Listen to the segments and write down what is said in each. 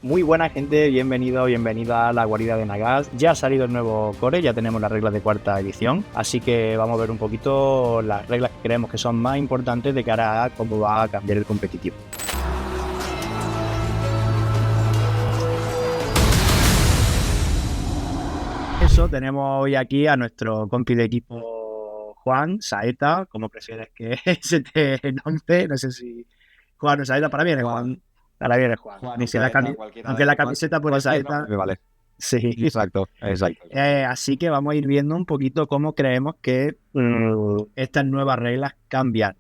Muy buena gente, bienvenida a la guarida de Nagas. Ya ha salido el nuevo core, ya tenemos las reglas de cuarta edición, así que vamos a ver un poquito las reglas que creemos que son más importantes de cara a cómo va a cambiar el competitivo. Eso, tenemos hoy aquí a nuestro compi de equipo Juan, Saeta, como prefieres que se te nombre, no sé si Juan o Saeta, para mí eres Juan. Para mí eres Juan. Aunque la camiseta pone Saeta. Me vale. Sí. Exacto. Así que vamos a ir viendo un poquito cómo creemos que estas nuevas reglas cambian,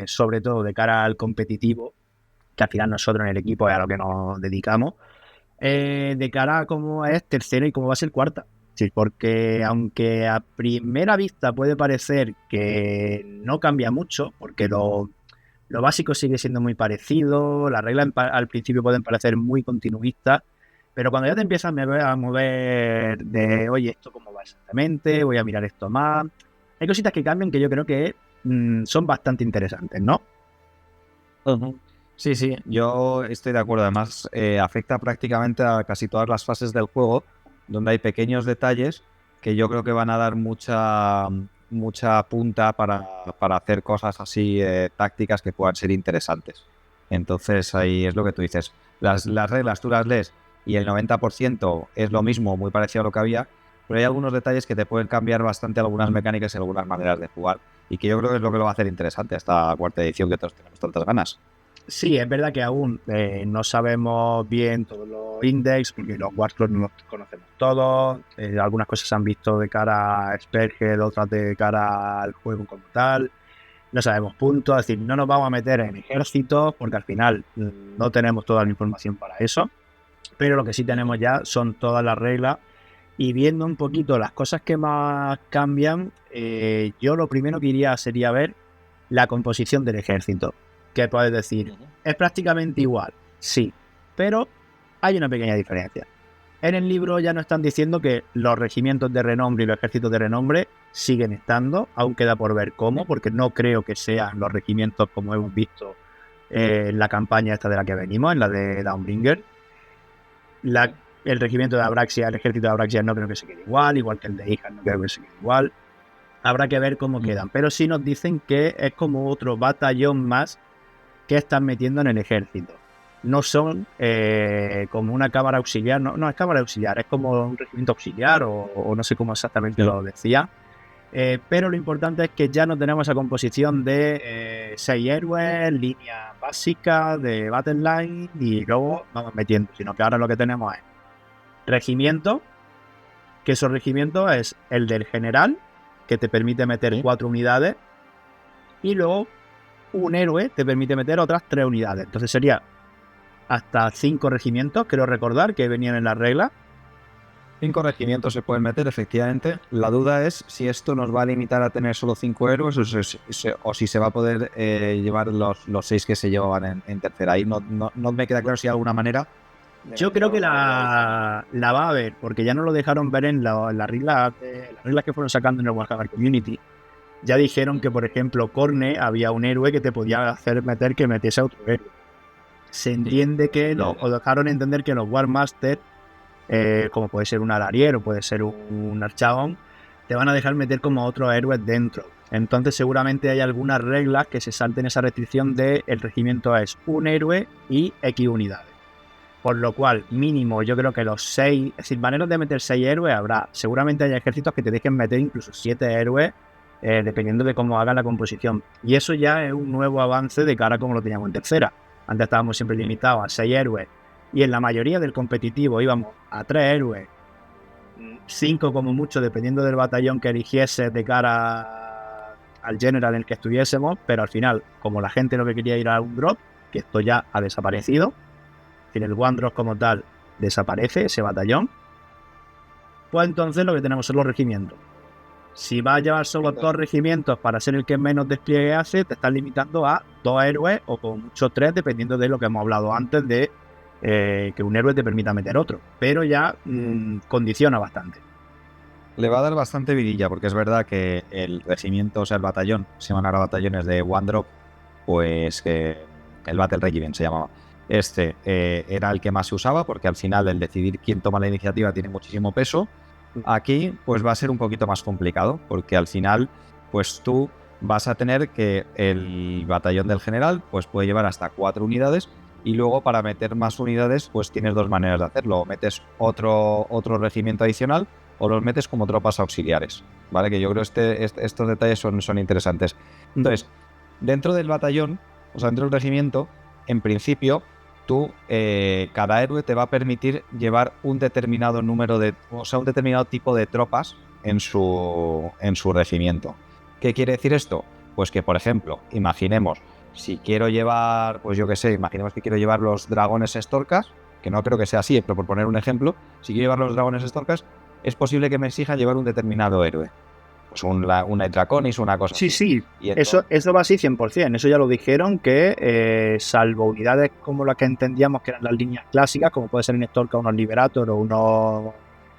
sobre todo de cara al competitivo, que al final nosotros en el equipo es a lo que nos dedicamos, de cara a cómo es tercera y cómo va a ser cuarta. Sí, porque aunque a primera vista puede parecer que no cambia mucho, porque lo básico sigue siendo muy parecido, las reglas al principio pueden parecer muy continuistas, pero cuando ya te empiezas a mover de, oye, ¿esto cómo va exactamente? Voy a mirar esto más. Hay cositas que cambian que yo creo que son bastante interesantes, ¿no? Sí, yo estoy de acuerdo. Además, afecta prácticamente a casi todas las fases del juego, donde hay pequeños detalles que yo creo que van a dar mucha punta para hacer cosas así tácticas que puedan ser interesantes. Entonces ahí es lo que tú dices. Las reglas tú las lees y el 90% es lo mismo, muy parecido a lo que había, pero hay algunos detalles que te pueden cambiar bastante algunas mecánicas y algunas maneras de jugar, y que yo creo que es lo que lo va a hacer interesante esta cuarta edición que todos tenemos tantas ganas. Sí, es verdad que aún no sabemos bien todos los index, porque los Warclaws no los conocemos todos. Algunas cosas se han visto de cara a Spearhead, otras de cara al juego como tal. No sabemos puntos, es decir, no nos vamos a meter en ejércitos, porque al final no tenemos toda la información para eso. Pero lo que sí tenemos ya son todas las reglas. Y viendo un poquito las cosas que más cambian, yo lo primero que iría sería ver la composición del ejército. ¿Qué puedes decir? ¿Es prácticamente igual? Sí, pero hay una pequeña diferencia. En el libro ya nos están diciendo que los regimientos de renombre y los ejércitos de renombre siguen estando, aún queda por ver cómo, porque no creo que sean los regimientos como hemos visto en la campaña esta de la que venimos, en la de Dawnbringer. El regimiento de Abraxia, el ejército de Abraxia no creo que se quede igual que el de Ijar no creo que se quede igual. Habrá que ver cómo quedan, pero sí nos dicen que es como otro batallón más que están metiendo en el ejército. No son como una cámara auxiliar, no es cámara auxiliar, es como un regimiento auxiliar o no sé cómo exactamente lo decía. Pero lo importante es que ya no tenemos esa composición de 6 héroes, línea básica de Battle Line y luego vamos metiendo, sino que ahora lo que tenemos es regimiento, que esos regimientos es el del general, que te permite meter 4 unidades, y luego un héroe te permite meter otras 3 unidades. Entonces sería hasta 5 regimientos, creo recordar, que venían en la regla. 5 regimientos se pueden meter, efectivamente. La duda es si esto nos va a limitar a tener solo 5 héroes o si se va a poder llevar los 6 que se llevaban en tercera. Ahí no me queda claro si hay alguna manera. Yo creo que la va a haber, porque ya no lo dejaron ver en las reglas que fueron sacando en el Warhammer Community. Ya dijeron que, por ejemplo, Corne había un héroe que te podía hacer meter que metiese a otro héroe. Se entiende que o dejaron entender que los Warmaster, como puede ser un Alarier o puede ser un Archaon, te van a dejar meter como otros héroes dentro. Entonces seguramente hay algunas reglas que se salten esa restricción de el regimiento es un héroe y X unidades. Por lo cual, mínimo, yo creo que los 6, es decir, maneras de meter 6 héroes habrá. Seguramente hay ejércitos que te dejen meter incluso 7 héroes, dependiendo de cómo hagan la composición. Y eso ya es un nuevo avance de cara a como lo teníamos en tercera. Antes estábamos siempre limitados a 6 héroes y en la mayoría del competitivo íbamos a 3 héroes, 5 como mucho, dependiendo del batallón que eligiese de cara al general en el que estuviésemos, pero al final, como la gente lo que quería ir a un drop, que esto ya ha desaparecido, es decir, el one drop como tal desaparece, ese batallón, pues entonces lo que tenemos son los regimientos. Si vas a llevar solo 2 regimientos para ser el que menos despliegue hace, te estás limitando a 2 héroes o con muchos 3, dependiendo de lo que hemos hablado antes de que un héroe te permita meter otro. Pero ya condiciona bastante. Le va a dar bastante vidilla, porque es verdad que el regimiento, o sea, el batallón, se llaman ahora batallones de One Drop, pues el Battle Regiment se llamaba. era el que más se usaba, porque al final el decidir quién toma la iniciativa tiene muchísimo peso. Aquí pues va a ser un poquito más complicado, porque al final pues tú vas a tener que el batallón del general pues puede llevar hasta 4 unidades, y luego para meter más unidades pues tienes dos maneras de hacerlo: o metes otro regimiento adicional o los metes como tropas auxiliares, ¿vale? Que yo creo que estos detalles son interesantes. Entonces, dentro del batallón, o sea, dentro del regimiento, en principio, tú, cada héroe te va a permitir llevar un determinado número un determinado tipo de tropas en su regimiento. ¿Qué quiere decir esto? Pues que, por ejemplo, imaginemos, si quiero llevar, pues yo qué sé, imaginemos que quiero llevar los dragones estorcas, que no creo que sea así, pero por poner un ejemplo, si quiero llevar los dragones estorcas, es posible que me exijan llevar un determinado héroe. Pues un Draconis, una cosa Sí, así. sí, Y entonces, eso va así 100%. Eso ya lo dijeron, que salvo unidades como las que entendíamos que eran las líneas clásicas, como puede ser un Storka, unos Liberator o unos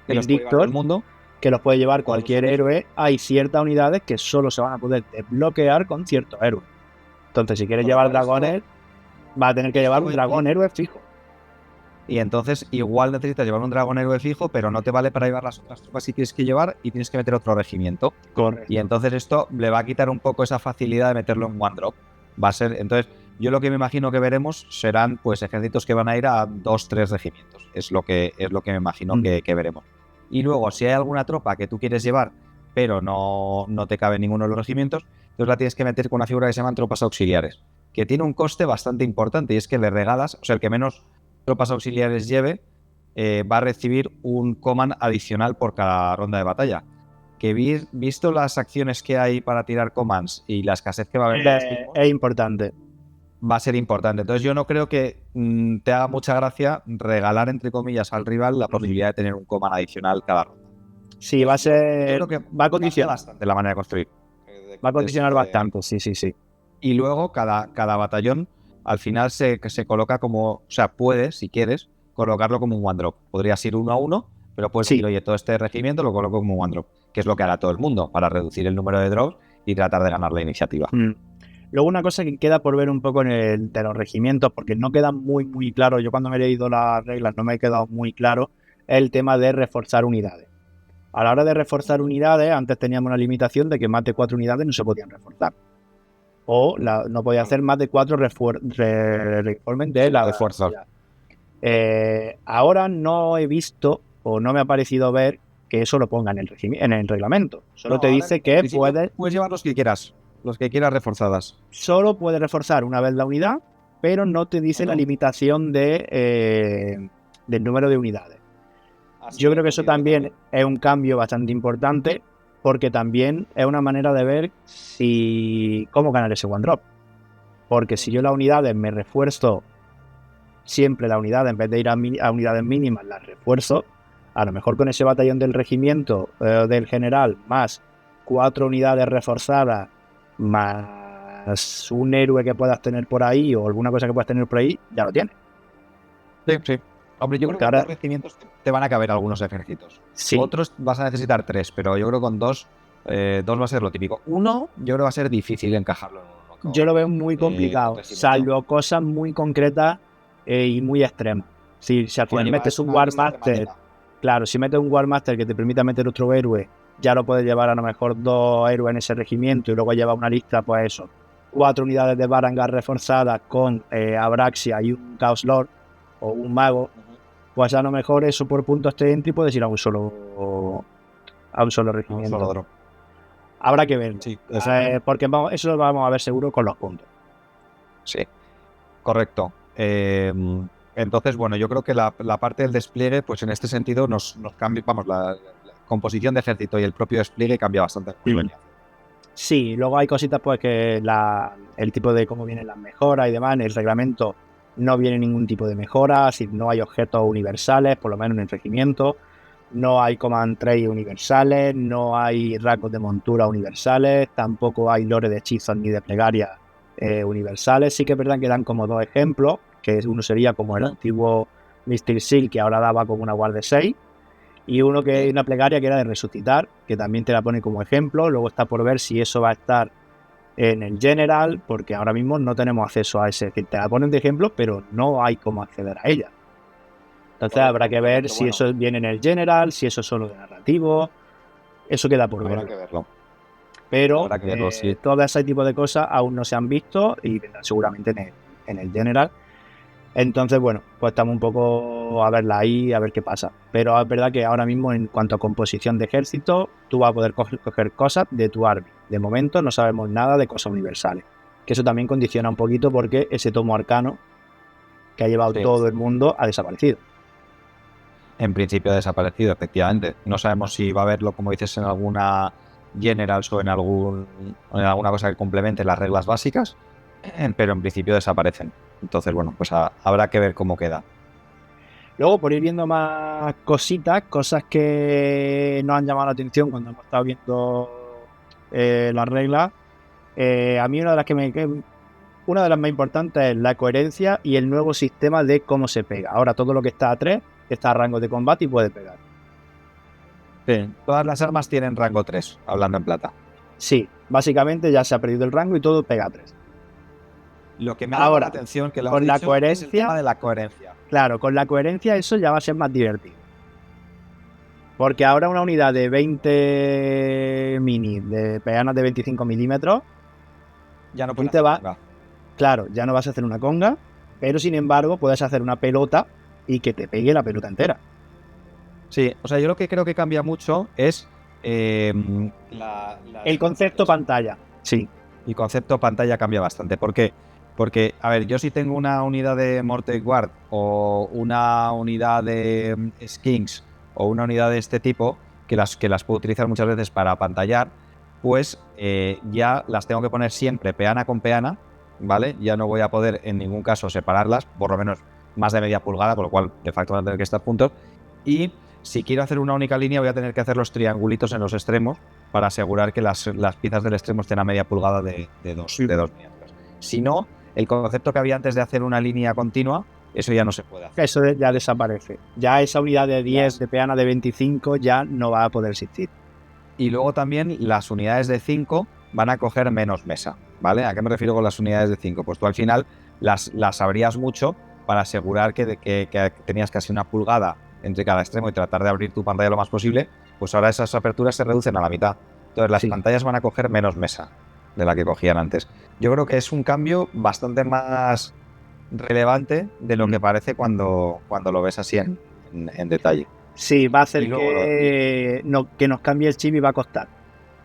que los puede llevar todo el mundo, que los puede llevar cualquier héroe, hay ciertas unidades que solo se van a poder desbloquear con ciertos héroes. Entonces, si quieres llevar dragones, vas a tener que llevar un dragón héroe fijo. Y entonces igual necesitas llevar un dragón héroe fijo, pero no te vale para llevar las otras tropas si tienes que llevar, y tienes que meter otro regimiento. Correcto. Y entonces esto le va a quitar un poco esa facilidad de meterlo en one drop. Va a ser, entonces, yo lo que me imagino que veremos serán pues ejércitos que van a ir a 2-3 regimientos. Es lo que me imagino que veremos. Y luego, si hay alguna tropa que tú quieres llevar, pero no te cabe en ninguno de los regimientos, entonces la tienes que meter con una figura que se llaman tropas auxiliares, que tiene un coste bastante importante, y es que le regalas, o sea, el que menos tropas auxiliares lleve, va a recibir un command adicional por cada ronda de batalla. Que visto las acciones que hay para tirar commands y la escasez que va a haber, es importante. Va a ser importante. Entonces yo no creo que te haga mucha gracia regalar, entre comillas, al rival la posibilidad de tener un command adicional cada ronda. Sí, va a ser... Yo creo que va a condicionar bastante la manera de construir. Va a condicionar bastante, sí. Y luego cada batallón al final se coloca como, o sea, puedes, si quieres, colocarlo como un one drop. Podrías ir 1 a 1, pero puedes decir, oye, todo este regimiento lo coloco como un one drop, que es lo que hará todo el mundo para reducir el número de drops y tratar de ganar la iniciativa. Luego, una cosa que queda por ver un poco de los regimientos, porque no queda muy claro, yo cuando me he leído las reglas no me he quedado muy claro, es el tema de reforzar unidades. A la hora de reforzar unidades, antes teníamos una limitación de que más de 4 unidades no se podían reforzar. O no podía hacer más de 4 reformen de la refuerzo. Ahora no he visto, o no me ha parecido ver, que eso lo ponga en el reglamento. Solo te dice que puedes llevar los que quieras reforzadas. Solo puedes reforzar una vez la unidad, pero no te dice la limitación del número de unidades. Yo creo que eso también es un cambio bastante importante, porque también es una manera de ver cómo ganar ese one drop. Porque si yo las unidades me refuerzo siempre la unidad, en vez de ir a unidades mínimas, las refuerzo, a lo mejor con ese batallón del regimiento del general, más 4 unidades reforzadas, más un héroe que puedas tener por ahí o alguna cosa que puedas tener por ahí, ya lo tienes. Sí. Hombre, yo creo que con 2 regimientos te van a caber algunos ejércitos. Sí. Otros vas a necesitar 3, pero yo creo que con 2 va a ser lo típico. 1, yo creo que va a ser difícil encajarlo en uno. Yo lo veo muy complicado, salvo cosas muy concretas y muy extremas. Si al final metes un War Master, claro, si metes un War Master que te permita meter otro héroe, ya lo puedes llevar a lo mejor 2 héroes en ese regimiento, y luego lleva una lista, pues eso, 4 unidades de Varangar reforzadas con Abraxia y un Chaos Lord o un mago, pues a lo mejor eso por puntos de entry puedes ir a un solo regimiento. Un solo drop. Habrá que ver, sí, porque eso lo vamos a ver seguro con los puntos. Sí, correcto. Entonces, bueno, yo creo que la parte del despliegue, pues en este sentido nos cambia, la composición de ejército y el propio despliegue cambia bastante. Sí, luego hay cositas pues que el tipo de cómo vienen las mejoras y demás, en el reglamento no viene ningún tipo de mejora, si no hay objetos universales, por lo menos en el regimiento, no hay command tray universales, no hay rasgos de montura universales, tampoco hay lore de hechizos ni de plegarias universales. Sí que es verdad que dan como 2 ejemplos, que uno sería como el antiguo Mystic Seal, que ahora daba como una guardia 6, y uno que es una plegaria que era de resucitar, que también te la pone como ejemplo. Luego está por ver si eso va a estar en el General, porque ahora mismo no tenemos acceso a ese. Es decir, te la ponen de ejemplo, pero no hay cómo acceder a ella. Entonces habrá que ver si eso viene en el General, si eso es solo de narrativo. Eso queda por ver. Habrá que verlo. Pero sí. todo ese tipo de cosas aún no se han visto y vendrán seguramente en el General. Entonces, bueno, pues estamos un poco a verla ahí, a ver qué pasa. Pero es verdad que ahora mismo, en cuanto a composición de ejército, tú vas a poder coger cosas de tu army. De momento no sabemos nada de cosas universales. Que eso también condiciona un poquito porque ese tomo arcano que ha llevado todo el mundo ha desaparecido. En principio ha desaparecido, efectivamente. No sabemos si va a haberlo, como dices, en alguna Generals o en alguna cosa que complemente las reglas básicas, pero en principio desaparecen. Entonces, bueno, pues habrá que ver cómo queda. Luego, por ir viendo más cosas que nos han llamado la atención cuando hemos estado viendo las reglas, a mí una de las más importantes es la coherencia y el nuevo sistema de cómo se pega. Ahora todo lo que está a 3 está a rango de combate y puede pegar. Sí, todas las armas tienen rango 3, hablando en plata. Sí, básicamente ya se ha perdido el rango y todo pega a 3. Lo que me ha llamado la atención que lo con has la dicho, coherencia, es el tema de la coherencia. Claro, con la coherencia eso ya va a ser más divertido. Porque ahora una unidad de 20 mini, de peanas de 25 milímetros, ya no puedes hacer conga. Claro, ya no vas a hacer una conga, pero sin embargo puedes hacer una pelota y que te pegue la pelota entera. Sí, o sea, yo lo que creo que cambia mucho es el concepto pantalla. Sí. El concepto pantalla cambia bastante. ¿Por qué? Porque, a ver, yo si tengo una unidad de Mortek Guard o una unidad de Skinks o una unidad de este tipo, que las puedo utilizar muchas veces para pantallar, pues ya las tengo que poner siempre peana con peana, ¿vale? Ya no voy a poder en ningún caso separarlas, por lo menos más de media pulgada, por lo cual de facto van a tener que estar juntos. Y si quiero hacer una única línea, voy a tener que hacer los triangulitos en los extremos para asegurar que las piezas del extremo estén a media pulgada de dos miniaturas. Si no, el concepto que había antes de hacer una línea continua, eso ya no se puede hacer. Eso ya desaparece. Ya esa unidad de 10, de peana de 25, ya no va a poder existir. Y luego también las unidades de 5 van a coger menos mesa, ¿vale? ¿A qué me refiero con las unidades de 5? Pues tú al final las abrías mucho para asegurar que tenías casi una pulgada entre cada extremo y tratar de abrir tu pantalla lo más posible. Pues ahora esas aperturas se reducen a la mitad. Entonces las pantallas van a coger menos mesa de la que cogían antes. Yo creo que es un cambio bastante más relevante de lo que parece cuando lo ves así en detalle. Sí, va a hacer que nos cambie el chip y va a costar.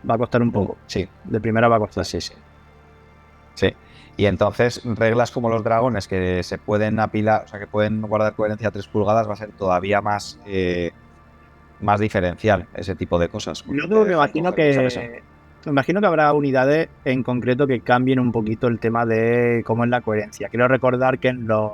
Va a costar un poco. Sí. De primera va a costar. Sí. Y entonces reglas como los dragones que se pueden apilar, o sea que pueden guardar coherencia a 3 pulgadas, va a ser todavía más diferencial ese tipo de cosas. Luego me imagino que habrá unidades en concreto que cambien un poquito el tema de cómo es la coherencia. Quiero recordar que en los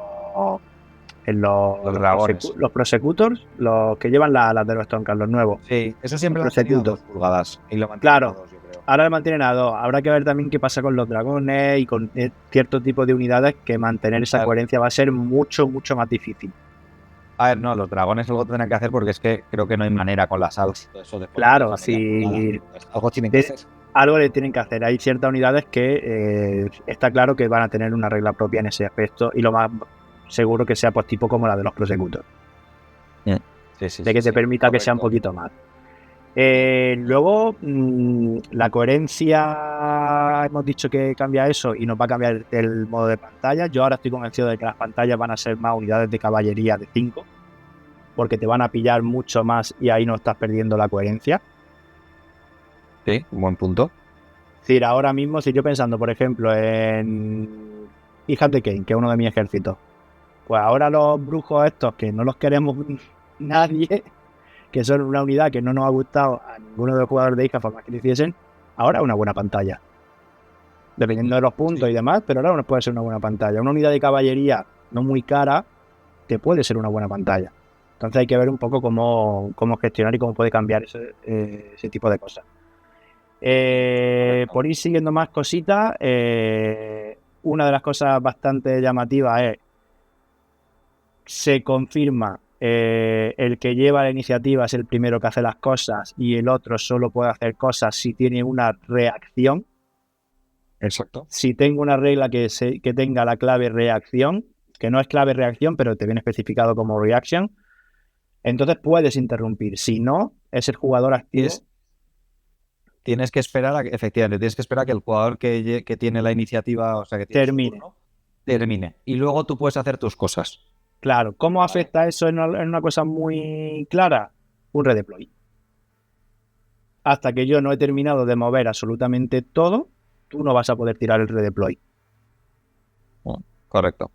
dragones, los prosecutors, los que llevan las de los Stormcast, los nuevos. Sí, eso siempre lo han tenido a 2 pulgadas y lo mantienen claro, a 2, yo creo. Ahora lo mantienen a 2. Habrá que ver también qué pasa con los dragones y con cierto tipo de unidades, que mantener esa coherencia va a ser mucho, mucho más difícil. A ver, no, los dragones algo tendrán que hacer porque es que creo que no hay manera con las ALS. Claro, sí. Algo tienen que hacer. Algo le tienen que hacer. Hay ciertas unidades que está claro que van a tener una regla propia en ese aspecto, y lo más seguro que sea pues tipo como la de los prosecutors. De que te permita correcto, que sea un poquito más. Luego, la coherencia, hemos dicho que cambia eso y nos va a cambiar el modo de pantalla. Yo ahora estoy convencido de que las pantallas van a ser más unidades de caballería de 5, porque te van a pillar mucho más y ahí no estás perdiendo la coherencia. Sí, un buen punto. Es decir, ahora mismo, si yo pensando, por ejemplo, en Hijas de Kane, que es uno de mis ejércitos, pues ahora los brujos estos, que no los queremos nadie, que son una unidad que no nos ha gustado a ninguno de los jugadores de Hijas, por más que lo hiciesen, ahora es una buena pantalla. Dependiendo de los puntos y demás, pero ahora puede ser una buena pantalla. Una unidad de caballería no muy cara, te puede ser una buena pantalla. Entonces hay que ver un poco cómo gestionar y cómo puede cambiar ese tipo de cosas. Por ir siguiendo más cositas, una de las cosas bastante llamativas es: se confirma el que lleva la iniciativa es el primero que hace las cosas y el otro solo puede hacer cosas si tiene una reacción. Exacto. Si tengo una regla que tenga la clave reacción, que no es clave reacción, pero te viene especificado como reaction, entonces puedes interrumpir. Si no, es el jugador activo. Tienes que esperar efectivamente, tienes que esperar a que el jugador que tiene la iniciativa, o sea, que tiene termine. su turno, termine. Y luego tú puedes hacer tus cosas. Claro. ¿Cómo afecta eso en una cosa muy clara? Un redeploy. Hasta que yo no he terminado de mover absolutamente todo, tú no vas a poder tirar el redeploy. Correcto.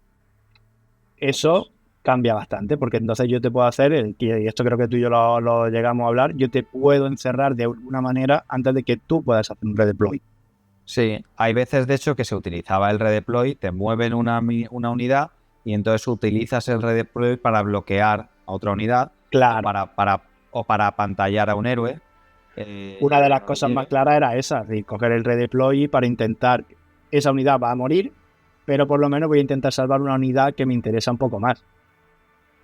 Eso cambia bastante, porque entonces yo te puedo hacer, y esto creo que tú y yo lo llegamos a hablar, yo te puedo encerrar de alguna manera antes de que tú puedas hacer un redeploy. Sí, hay veces de hecho que se utilizaba el redeploy, te mueven una unidad y entonces utilizas el redeploy para bloquear a otra unidad, claro, o para apantallar a un héroe. Una de las cosas más claras era esa, es decir, coger el redeploy para intentar, esa unidad va a morir, pero por lo menos voy a intentar salvar una unidad que me interesa un poco más.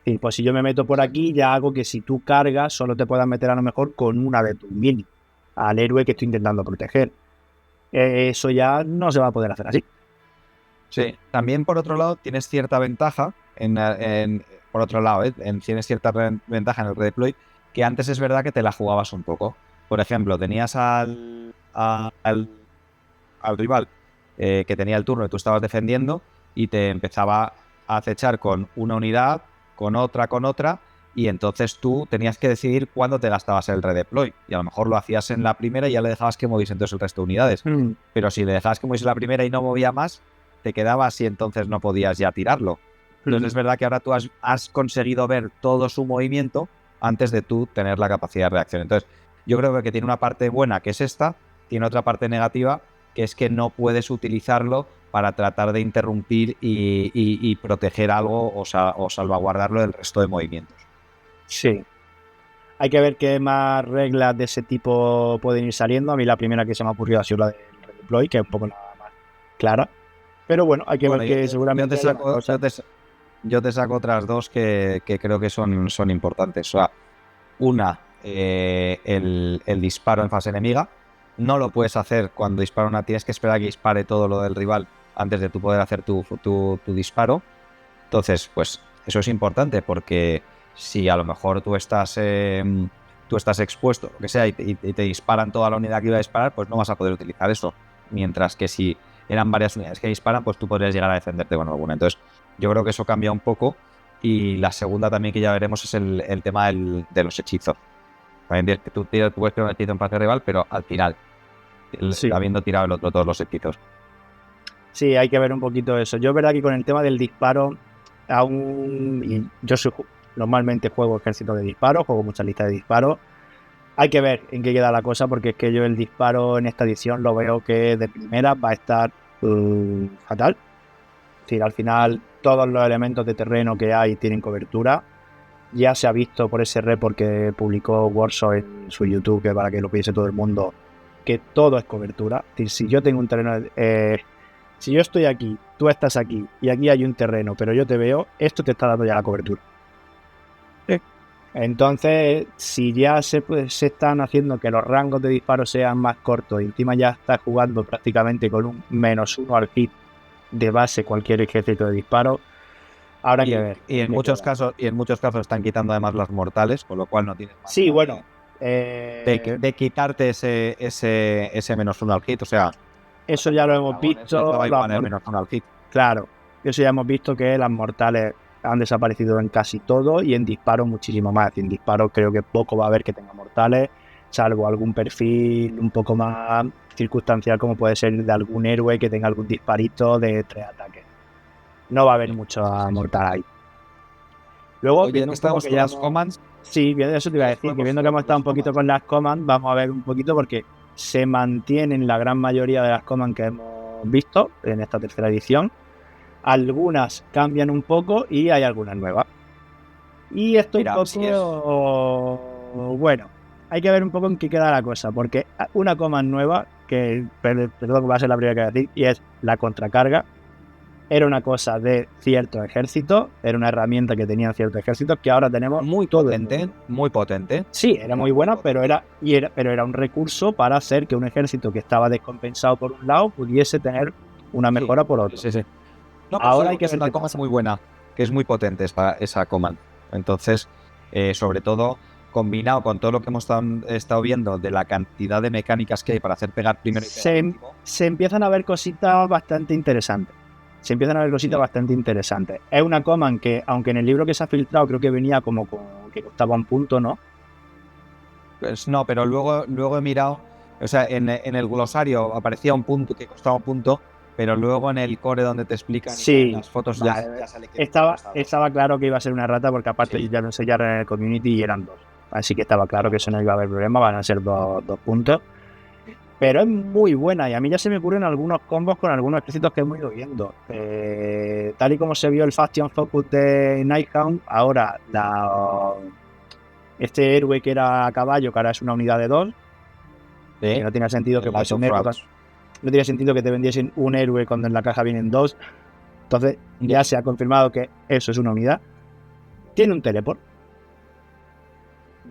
Y pues si yo me meto por aquí, ya hago que si tú cargas, solo te puedas meter a lo mejor con una de tus mini al héroe que estoy intentando proteger. Eso ya no se va a poder hacer así. Sí, también por otro lado tienes cierta ventaja por otro lado, tienes cierta ventaja en el redeploy, que antes es verdad que te la jugabas un poco. Por ejemplo, tenías al rival que tenía el turno y tú estabas defendiendo y te empezaba a acechar con una unidad, con otra, y entonces tú tenías que decidir cuándo te gastabas el redeploy. Y a lo mejor lo hacías en la primera y ya le dejabas que moviese entonces el resto de unidades. Pero si le dejabas que moviese la primera y no movía más, te quedabas y entonces no podías ya tirarlo. Entonces es verdad que ahora tú has conseguido ver todo su movimiento antes de tú tener la capacidad de reacción. Entonces yo creo que tiene una parte buena, que es esta, tiene otra parte negativa, que es que no puedes utilizarlo para tratar de interrumpir y proteger algo o salvaguardarlo del resto de movimientos. Sí. Hay que ver qué más reglas de ese tipo pueden ir saliendo. A mí la primera que se me ha ocurrido ha sido la del redeploy, que es un poco la más clara. Pero bueno, hay que ver que seguramente... Yo te saco otras dos que creo que son importantes. O sea, una, el disparo en fase enemiga. No lo puedes hacer cuando dispara una, tienes que esperar a que dispare todo lo del rival antes de tú poder hacer tu disparo. Entonces, pues eso es importante porque si a lo mejor tú estás expuesto, lo que sea, y te disparan toda la unidad que iba a disparar, pues no vas a poder utilizar eso. Mientras que si eran varias unidades que disparan, pues tú podrías llegar a defenderte con alguna. Entonces, yo creo que eso cambia un poco. Y la segunda también que ya veremos es el tema de los hechizos. También tú puedes tirar un hechizo en fase rival, pero al final, sí, habiendo tirado el otro todos los hechizos. Sí, hay que ver un poquito eso. Yo es verdad que con el tema del disparo, normalmente juego ejército de disparo, juego muchas listas de disparo. Hay que ver en qué queda la cosa, porque es que yo el disparo en esta edición lo veo que de primera va a estar fatal. Es decir, al final todos los elementos de terreno que hay tienen cobertura. Ya se ha visto por ese report que publicó Warsaw en su YouTube, que para que lo piense todo el mundo, que todo es cobertura. Es decir, si yo tengo un terreno, si yo estoy aquí, tú estás aquí y aquí hay un terreno, pero yo te veo, esto te está dando ya la cobertura. Sí. Entonces, si ya se están haciendo que los rangos de disparo sean más cortos y encima ya estás jugando prácticamente con un -1 al hit de base cualquier ejército de disparo, habrá que ver. Y en muchos casos están quitando además las mortales, con lo cual no tienes más. Sí, bueno. De quitarte ese -1 al hit, o sea. Eso ya lo hemos visto. -1 al hit. Claro, eso ya hemos visto que las mortales han desaparecido en casi todo y en disparo muchísimo más. En disparo creo que poco va a haber que tenga mortales, salvo algún perfil un poco más circunstancial, como puede ser de algún héroe que tenga algún disparito de 3 ataques. No va a haber mucho mortal ahí. Luego, viendo estamos con las commands. Sí, eso te iba a decir, que viendo que hemos estado un poquito con las commands, vamos a ver un poquito porque se mantienen la gran mayoría de las commands que hemos visto en esta tercera edición. Algunas cambian un poco y hay algunas nuevas. Y esto un poco... Bueno, hay que ver un poco en qué queda la cosa, porque una command nueva, que perdón, va a ser la primera que voy a decir, y es la contracarga. era una cosa de ciertos ejércitos, era una herramienta que tenían ciertos ejércitos que ahora tenemos muy potente, muy potente. Sí, era muy buena, pero era un recurso para hacer que un ejército que estaba descompensado por un lado pudiese tener una mejora por otro. Sí. No, ahora hay que ver ver una qué command pasa. muy buena, que es muy potente esa command. Entonces, sobre todo combinado con todo lo que hemos estado viendo de la cantidad de mecánicas que hay para hacer pegar primero y pegar último. Se empiezan a ver cositas bastante interesantes. Es una command que, aunque en el libro que se ha filtrado creo que venía como que costaba un punto, ¿no? Pues no, pero luego he mirado, o sea, en el glosario aparecía un punto que costaba un punto, pero luego en el core donde te explican sí, las fotos ya sale que estaba claro que iba a ser una rata porque aparte sí. ya lo enseñaron en el community y eran 2. Así que estaba claro que eso no iba a haber problema, van a ser 2 puntos. Pero es muy buena y a mí ya se me ocurren algunos combos con algunos ejércitos que hemos ido viendo. Tal y como se vio el Faction Focus de Nighthound, ahora este héroe que era a caballo, que ahora es una unidad de 2, que no tiene sentido que no tiene sentido que te vendiesen un héroe cuando en la caja vienen 2. Entonces ya se ha confirmado que eso es una unidad. Tiene un teleport.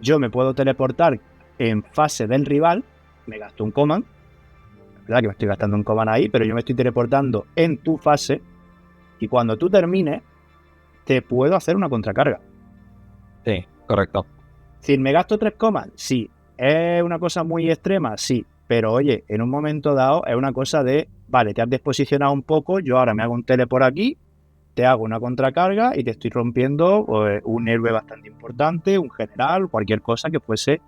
Yo me puedo teleportar en fase del rival. Me gasto un command. La verdad que me estoy gastando un command ahí, pero yo me estoy teleportando en tu fase. Y cuando tú termines, te puedo hacer una contracarga. Sí, correcto. Es decir, ¿me gasto 3 commands? Sí. ¿Es una cosa muy extrema? Sí. Pero oye, en un momento dado es una cosa de, vale, te has desposicionado un poco, yo ahora me hago un teleport aquí, te hago una contracarga y te estoy rompiendo un héroe bastante importante, un general, cualquier cosa que fuese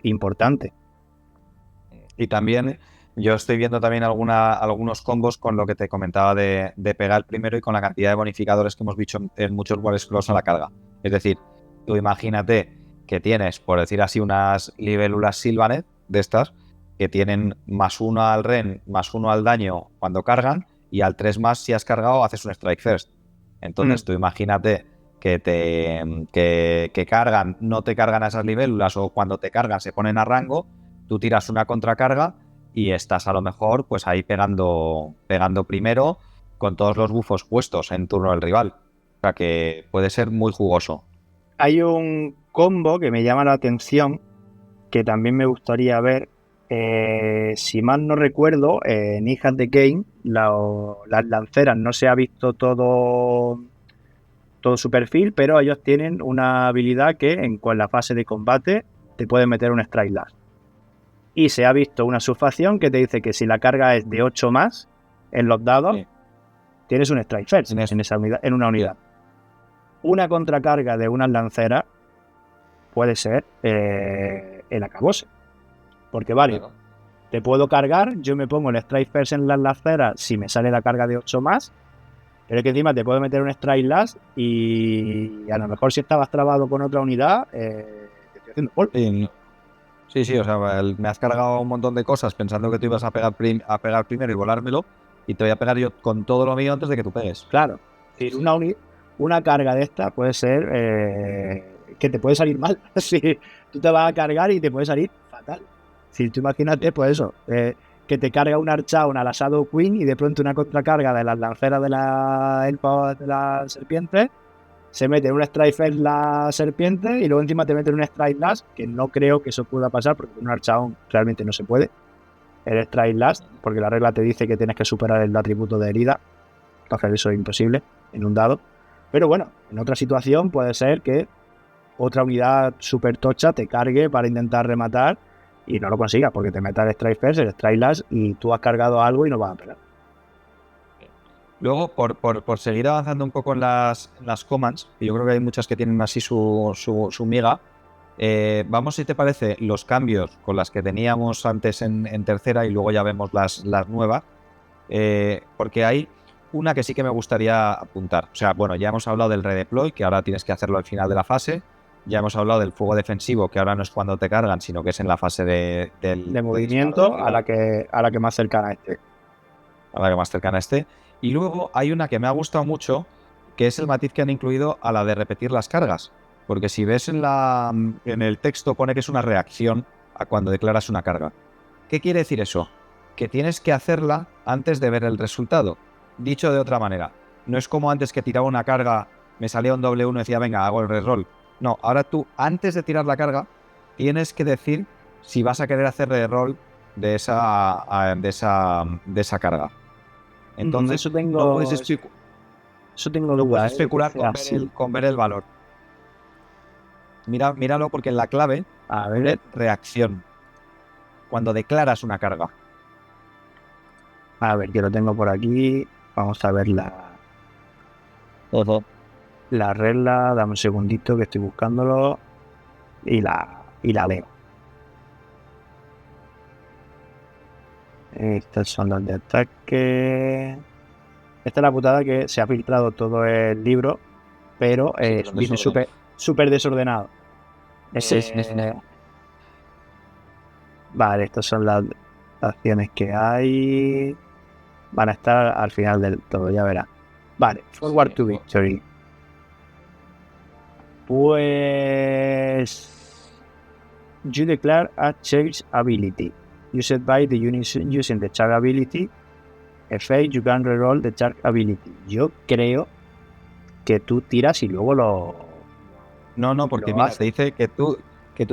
importante. Y también yo estoy viendo también algunos combos con lo que te comentaba de pegar primero y con la cantidad de bonificadores que hemos visto en muchos War Scrolls a la carga. Es decir, tú imagínate que tienes, por decir así, unas libélulas Sylvaneth de estas que tienen +1 al ren, +1 al daño cuando cargan y al 3 más si has cargado haces un Strike First. Entonces tú imagínate que cargan, no te cargan a esas libélulas o cuando te cargan se ponen a rango, tú tiras una contracarga y estás a lo mejor pues ahí pegando primero con todos los bufos puestos en turno del rival. O sea que puede ser muy jugoso. Hay un combo que me llama la atención que también me gustaría ver. Si mal no recuerdo, en Hijas de Cain, las lanceras no se ha visto todo su perfil, pero ellos tienen una habilidad que con la fase de combate te puede meter un Strike Last. Y se ha visto una subfacción que te dice que si la carga es de 8 más en los dados, tienes un Strike First en una unidad. Una contracarga de unas lanceras puede ser el acabose. Porque vale, te puedo cargar, yo me pongo el Strike First en las lanceras si me sale la carga de 8 más, pero es que encima te puedo meter un Strike Last y a lo mejor si estabas trabado con otra unidad, te estoy haciendo golpe. Sí, o sea, me has cargado un montón de cosas pensando que tú ibas a pegar primero y volármelo y te voy a pegar yo con todo lo mío antes de que tú pegues. Claro, es decir, una carga de esta puede ser que te puede salir mal. Si tú te vas a cargar y te puede salir fatal. Si tú imagínate, pues eso, que te carga un Archaon a la Shadow Queen y de pronto una contracarga de las lanceras de la serpiente, se mete en un Strike First la serpiente y luego encima te meten un Strike Last, que no creo que eso pueda pasar porque con un Archaon realmente no se puede. El Strike Last, porque la regla te dice que tienes que superar el atributo de herida. Entonces eso es imposible en un dado. Pero bueno, en otra situación puede ser que otra unidad super tocha te cargue para intentar rematar y no lo consigas porque te meta el Strike First, el Strike Last y tú has cargado algo y no vas a pegar. Luego, por seguir avanzando un poco en las commands, y yo creo que hay muchas que tienen así su miga, vamos, si te parece, los cambios con las que teníamos antes en tercera y luego ya vemos las nuevas, porque hay una que sí que me gustaría apuntar. O sea, bueno, ya hemos hablado del redeploy, que ahora tienes que hacerlo al final de la fase. Ya hemos hablado del fuego defensivo, que ahora no es cuando te cargan, sino que es en la fase de movimiento a la que más cercana esté. A la que más cercana esté. Y luego hay una que me ha gustado mucho, que es el matiz que han incluido a la de repetir las cargas. Porque si ves en el texto pone que es una reacción a cuando declaras una carga. ¿Qué quiere decir eso? Que tienes que hacerla antes de ver el resultado. dicho de otra manera, no es como antes que tiraba una carga, me salía un doble 1 y decía, venga, hago el reroll. No, ahora tú, antes de tirar la carga, tienes que decir si vas a querer hacer reroll de esa carga. Entonces, Eso no puedes, tengo no puedes dudas, especular con ver el valor. Míralo porque en la clave A pone ver, reacción. Cuando declaras una carga. que lo tengo por aquí. Vamos a ver la regla. Dame un segundito que estoy buscándolo. Y la leo. Estas son las de ataque. Esta es la putada que se ha filtrado todo el libro, pero viene súper desordenado. Vale, estas son las acciones que hay. Van a estar al final del todo, ya verás. Vale, Forward to Victory. Pues... You declare a Chase ability. Used by the unit using the charge ability. Effect, you can reroll the charge ability. Yo creo que tú tiras y luego lo... No, porque mira, te dice que tú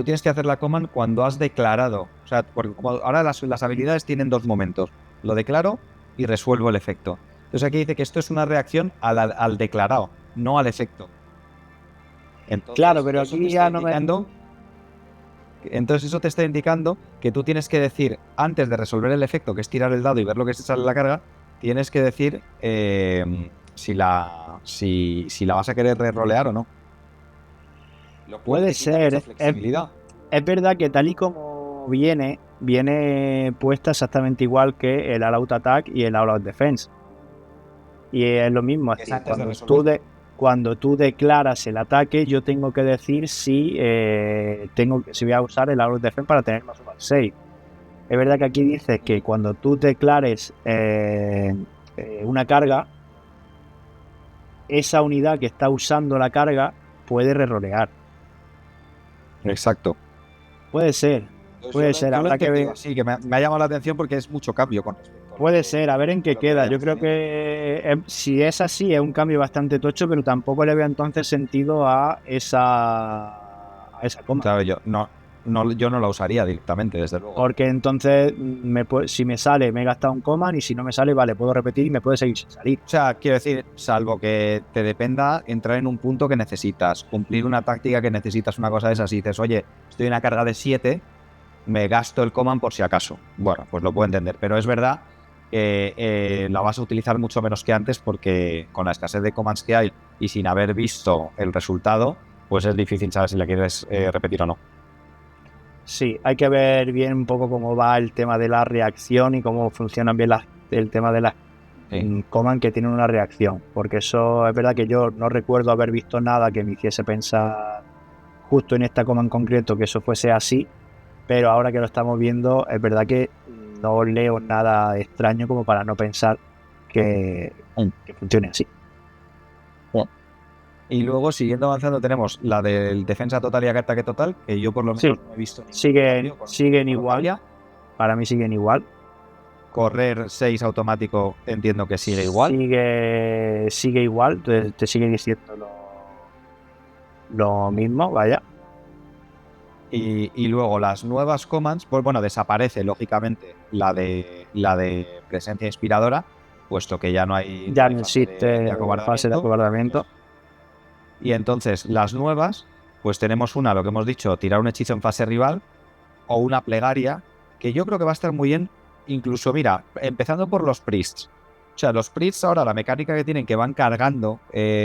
tienes que hacer la command cuando has declarado. O sea, porque ahora las habilidades tienen dos momentos. Lo declaro y resuelvo el efecto. Entonces aquí dice que esto es una reacción al declarado, no al efecto. Entonces, claro, pero aquí ya no me... Entonces eso te está indicando que tú tienes que decir, antes de resolver el efecto, que es tirar el dado y ver lo que se sale en la carga, tienes que decir si la vas a querer rerolear o no. Puede ser. Es verdad que tal y como viene puesta exactamente igual que el All Out Attack y el All Out Defense. Y es lo mismo. Es decir, cuando tú declaras el ataque, yo tengo que decir si voy a usar el All Out Defense para tener más o menos 6. Es verdad que aquí dice que cuando tú declares una carga, esa unidad que está usando la carga puede rerolear. Exacto. Puede ser. Habrá que ver. Sí, que me ha llamado la atención porque es mucho cambio con respecto. Puede ser, a ver en qué queda. Yo creo que si es así, es un cambio bastante tocho, pero tampoco le veo entonces sentido a esa coma. Claro, yo no la usaría directamente, desde luego. Porque entonces, si me sale, me he gastado un command, y si no me sale, vale, puedo repetir y me puede seguir sin salir. O sea, quiero decir, salvo que te dependa entrar en un punto que necesitas, cumplir una táctica que necesitas, una cosa de esas, y dices, oye, estoy en una carga de 7, me gasto el command por si acaso. Bueno, pues lo puedo entender, pero es verdad que la vas a utilizar mucho menos que antes, porque con la escasez de commands que hay y sin haber visto el resultado, pues es difícil saber si la quieres repetir o no. Sí, hay que ver bien un poco cómo va el tema de la reacción y cómo funcionan bien el tema de las command que tienen una reacción, porque eso es verdad que yo no recuerdo haber visto nada que me hiciese pensar justo en esta command en concreto que eso fuese así, pero ahora que lo estamos viendo es verdad que no leo nada extraño como para no pensar que funcione así. Y luego, siguiendo avanzando, tenemos la del defensa total y ataque total, que yo por lo menos no he visto. Siguen igual. Para mí siguen igual. Correr 6 automático, entiendo que sigue igual. Sigue igual, te sigue diciendo lo mismo, vaya. Y luego las nuevas commands, pues bueno, desaparece lógicamente la de presencia inspiradora, puesto que ya no hay... Ya no existe fase de acobardamiento. Y entonces las nuevas, pues tenemos una, lo que hemos dicho, tirar un hechizo en fase rival, o una plegaria, que yo creo que va a estar muy bien, incluso, mira, empezando por los priests. O sea, los priests ahora, la mecánica que tienen, que van cargando,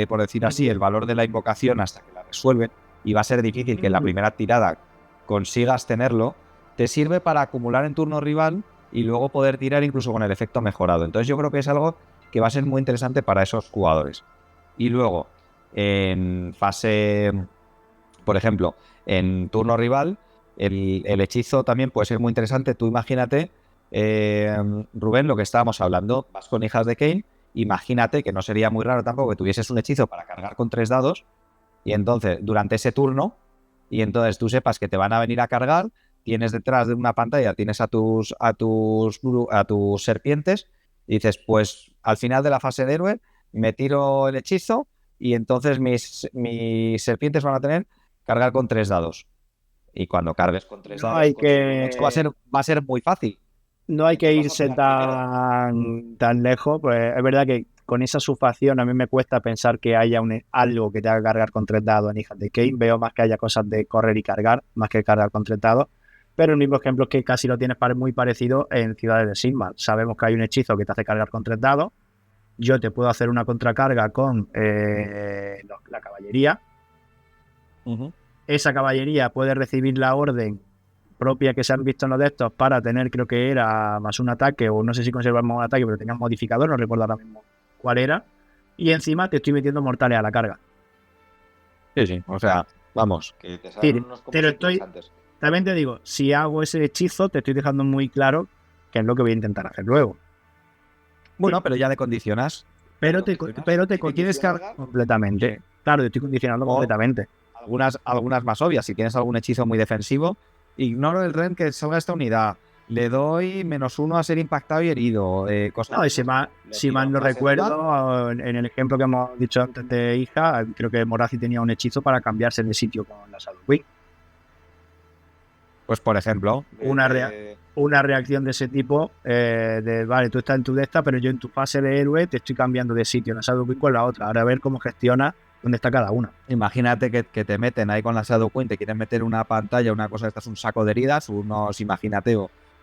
por decir así, el valor de la invocación hasta que la resuelven, y va a ser difícil que en la primera tirada consigas tenerlo, te sirve para acumular en turno rival y luego poder tirar incluso con el efecto mejorado. Entonces yo creo que es algo que va a ser muy interesante para esos jugadores. Y luego, en fase, por ejemplo, en turno rival, el hechizo también puede ser muy interesante. Tú imagínate, Rubén, lo que estábamos hablando, vas con Hijas de Cain, imagínate que no sería muy raro tampoco que tuvieses un hechizo para cargar con 3 dados, y entonces durante ese turno, y entonces tú sepas que te van a venir a cargar, tienes detrás de una pantalla, tienes a tus serpientes, Y dices, pues al final de la fase de héroe me tiro el hechizo y entonces mis serpientes van a tener cargar con 3 dados. Y cuando cargues con 3 No dados, hay conseguir un que 8 va a ser muy fácil. no hay que Entonces vas a irse tirar primero. tan lejos, pues es verdad que con esa subfacción a mí me cuesta pensar que haya algo que te haga cargar con 3 dados en Hijas de Kane. Veo más que haya cosas de correr y cargar, más que cargar con 3 dados. Pero el mismo ejemplo es que casi lo tienes muy parecido en Ciudades de Sigmar. Sabemos que hay un hechizo que te hace cargar con 3 dados. Yo te puedo hacer una contracarga con la caballería. Esa caballería puede recibir la orden propia que se han visto en los de estos para tener, creo que era más un ataque, o no sé si conservamos un ataque, pero tenía un modificador, no recuerdo ahora mismo cuál era, y encima te estoy metiendo mortales a la carga. Sí. O sea, vamos, que te salen unos combos interesantes. También te digo, si hago ese hechizo, te estoy dejando muy claro qué es lo que voy a intentar hacer luego. Bueno, pero ya le condicionas. Pero te quieres cargar completamente. Claro, te estoy condicionando completamente. Algunas más obvias. Si tienes algún hechizo muy defensivo, ignoro el rend que salga esta unidad. Le doy -1 a ser impactado y herido. No, y si mal no recuerdo, en el ejemplo que hemos dicho antes de Hija, creo que Morazi tenía un hechizo para cambiarse de sitio con la Shadowwing. Pues por ejemplo, una reacción de ese tipo, vale, tú estás en tu de esta, pero yo en tu fase de héroe te estoy cambiando de sitio en la Shadowwing con la otra. Ahora a ver cómo gestiona dónde está cada una. Imagínate que te meten ahí con la Shadowwing, te quieren meter una pantalla, una cosa, esta es un saco de heridas, imagínate,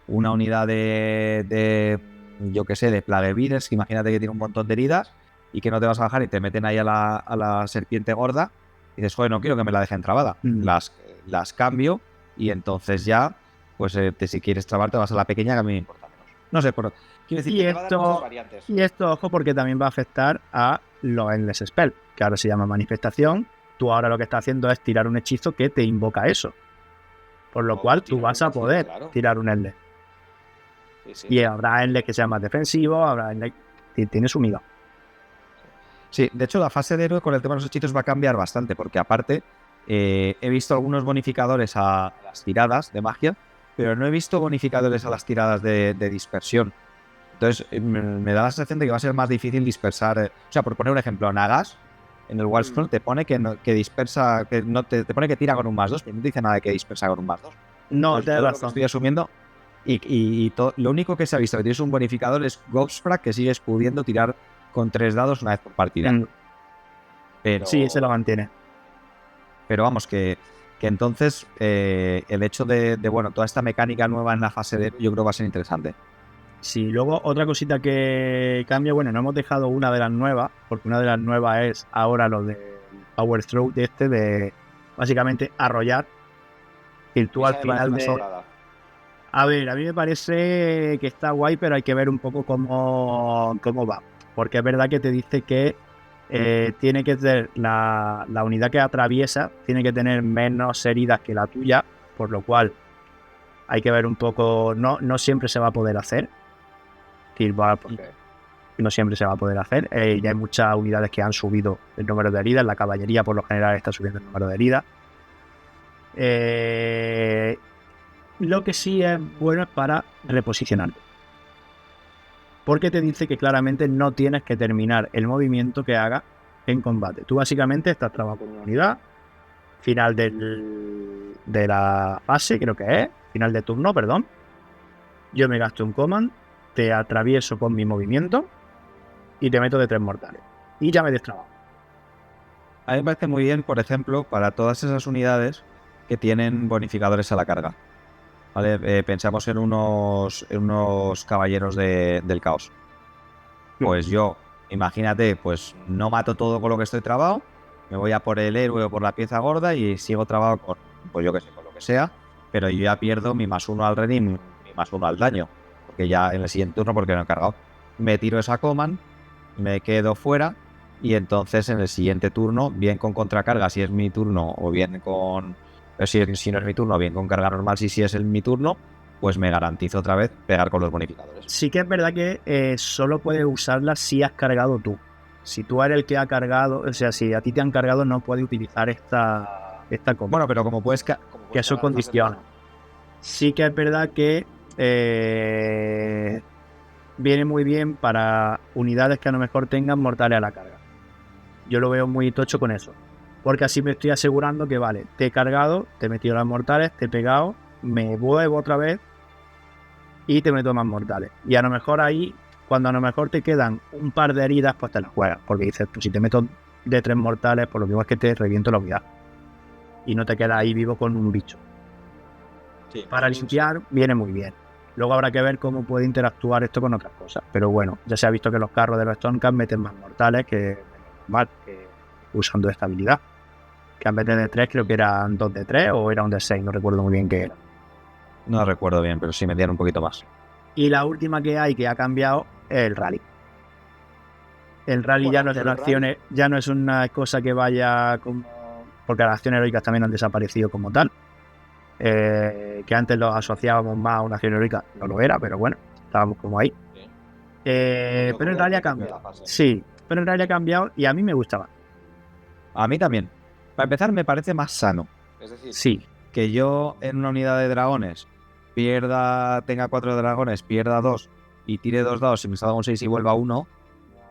una unidad yo qué sé, de Plaguebeaters, imagínate que tiene un montón de heridas y que no te vas a bajar y te meten ahí a la serpiente gorda y dices, joder, no quiero que me la dejen trabada. Las cambio y entonces ya, pues si quieres trabar te vas a la pequeña, que a mí me importa menos. No sé, pero quiero decir, y esto, ojo, porque también va a afectar a los Endless Spell, que ahora se llama manifestación. Tú ahora lo que estás haciendo es tirar un hechizo que te invoca eso. Por lo cual tú vas a poder tirar un Endless. Sí. Y habrá Endless que sea más defensivo, habrá Endless que tiene sumido. Sí, de hecho la fase de héroe con el tema de los hechizos va a cambiar bastante, porque aparte he visto algunos bonificadores a las tiradas de magia, pero no he visto bonificadores a las tiradas de dispersión. Entonces me da la sensación de que va a ser más difícil dispersar. O sea, por poner un ejemplo, Nagas en el Wildstorm te pone que dispersa, que no te pone que tira con un +2, pero no te dice nada de que dispersa con un +2. No, te das razón. Estoy asumiendo. Y lo único que se ha visto que tienes un bonificador es Ghostfrag, que sigues pudiendo tirar con 3 dados una vez por partida. Pero sí, se lo mantiene. Pero vamos, que entonces el hecho de toda esta mecánica nueva en la fase de yo creo que va a ser interesante. Sí, luego otra cosita que cambia, bueno, no hemos dejado una de las nuevas, porque una de las nuevas es ahora lo del Power Throw de básicamente arrollar virtual final de... A ver, a mí me parece que está guay, pero hay que ver un poco cómo va. Porque es verdad que te dice que tiene que tener la unidad que atraviesa, tiene que tener menos heridas que la tuya, por lo cual hay que ver un poco, no siempre se va a poder hacer. Porque no siempre se va a poder hacer. Ya hay muchas unidades que han subido el número de heridas, la caballería por lo general está subiendo el número de heridas. Lo que sí es bueno es para reposicionarte. Porque te dice que claramente no tienes que terminar el movimiento que hagas en combate. Tú básicamente estás trabajando con una unidad, final de la fase, creo que es, final de turno, perdón. Yo me gasto un command, te atravieso con mi movimiento y te meto de 3 mortales. Y ya me destrabo. A mí me parece muy bien, por ejemplo, para todas esas unidades que tienen bonificadores a la carga. ¿Vale? Pensamos en unos caballeros del caos. Pues yo, imagínate, pues no mato todo con lo que estoy trabado, me voy a por el héroe o por la pieza gorda y sigo trabado con, pues yo que sé, con lo que sea, pero yo ya pierdo mi +1 al ready y mi +1 al daño, porque ya en el siguiente turno, porque no he cargado, me tiro esa command, me quedo fuera y entonces en el siguiente turno, bien con contracarga si es mi turno o bien con... Si no es mi turno, bien con carga normal si es mi turno, pues me garantizo otra vez pegar con los bonificadores. Sí que es verdad que solo puedes usarla si has cargado tú. Si tú eres el que ha cargado, o sea, si a ti te han cargado, no puedes utilizar esta combo. Bueno, pero como puedes que eso condiciona. Sí que es verdad que viene muy bien para unidades que a lo mejor tengan mortales a la carga. Yo lo veo muy tocho con eso. Porque así me estoy asegurando que, vale, te he cargado, te he metido las mortales, te he pegado, me vuelvo otra vez y te meto más mortales. Y a lo mejor ahí, cuando a lo mejor te quedan un par de heridas, pues te las juegas. Porque dices, pues si te meto de 3 mortales, por lo que es que te reviento la unidad. Y no te quedas ahí vivo con un bicho. Sí, Para limpiar viene muy bien. Luego habrá que ver cómo puede interactuar esto con otras cosas. Pero bueno, ya se ha visto que los carros de los Stormcast meten más mortales que normal, que usando esta habilidad. Que en vez de 3 creo que eran 2 de 3 o era un de 6, no recuerdo muy bien qué era. No recuerdo bien, pero sí metían un poquito más. Y la última que hay que ha cambiado es el rally. El rally ya no es de las acciones, ya no es una cosa que vaya como... Porque las acciones heroicas también han desaparecido como tal. Que antes los asociábamos más a una acción heroica, no lo era, pero bueno, estábamos como ahí. Pero el rally ha cambiado. Sí, pero el rally ha cambiado y a mí me gustaba. A mí también. Para empezar, me parece más sano. Es decir, Sí, que yo en una unidad de dragones tenga 4 dragones, pierda 2 y tire 2 dados y me salga un 6 y vuelva 1,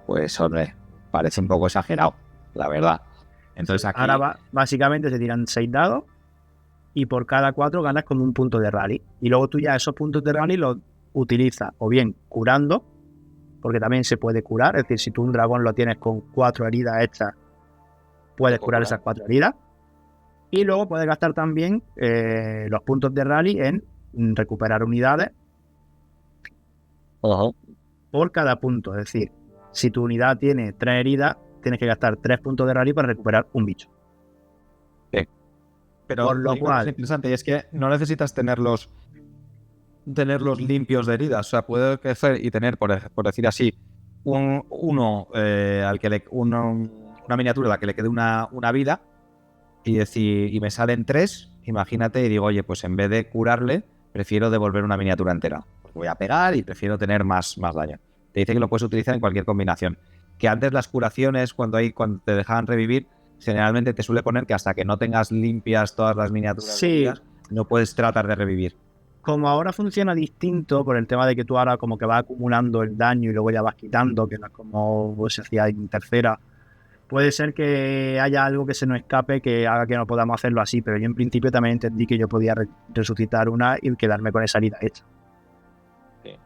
pues hombre, parece un poco exagerado, la verdad. Entonces aquí... ahora básicamente se tiran 6 dados y por cada 4 ganas como un punto de rally. Y luego tú ya esos puntos de rally los utilizas o bien curando, porque también se puede curar, es decir, si tú un dragón lo tienes con 4 heridas hechas, puedes curar esas 4 heridas. Y luego puedes gastar también los puntos de rally en recuperar unidades por cada punto. Es decir, si tu unidad tiene 3 heridas, tienes que gastar 3 puntos de rally para recuperar un bicho. Pero por lo cual es interesante y es que no necesitas tenerlos limpios de heridas. O sea, puede crecer y tener, por decir así, una miniatura a la que le quede una vida y me salen 3, imagínate, y digo, oye, pues en vez de curarle, prefiero devolver una miniatura entera. Porque voy a pegar y prefiero tener más daño. Te dice que lo puedes utilizar en cualquier combinación. Que antes las curaciones, cuando te dejaban revivir, generalmente te suele poner que hasta que no tengas limpias todas las miniaturas de heridas, no puedes tratar de revivir. Como ahora funciona distinto por el tema de que tú ahora como que vas acumulando el daño y luego ya vas quitando, que no es como se hacía en tercera, puede ser que haya algo que se nos escape que haga que no podamos hacerlo así, pero yo en principio también entendí que yo podía resucitar una y quedarme con esa herida hecha. Sí.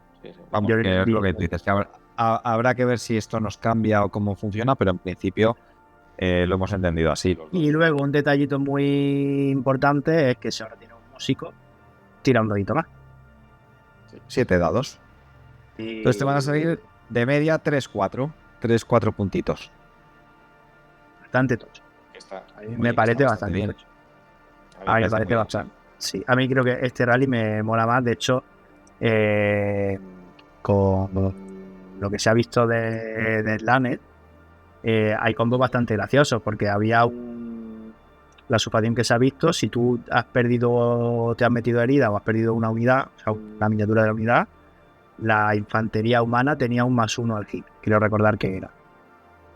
Vamos, que es lo que tú dices, que habrá que ver si esto nos cambia o cómo funciona, pero en principio lo hemos entendido así. Y luego un detallito muy importante es que si ahora tiene un músico, tira un dadito más. 7 dados. Entonces te van a salir de media 3-4 puntitos. Bastante tocho. A mí me parece bastante tocho. A mí me parece bastante. Sí, a mí creo que este rally me mola más. De hecho, con lo que se ha visto de Slanet, hay combos bastante graciosos porque había la sufación que se ha visto. Si tú has perdido, te has metido herida o has perdido una unidad, o sea, una miniatura de la unidad, la infantería humana tenía un +1 al hit. Quiero recordar que era.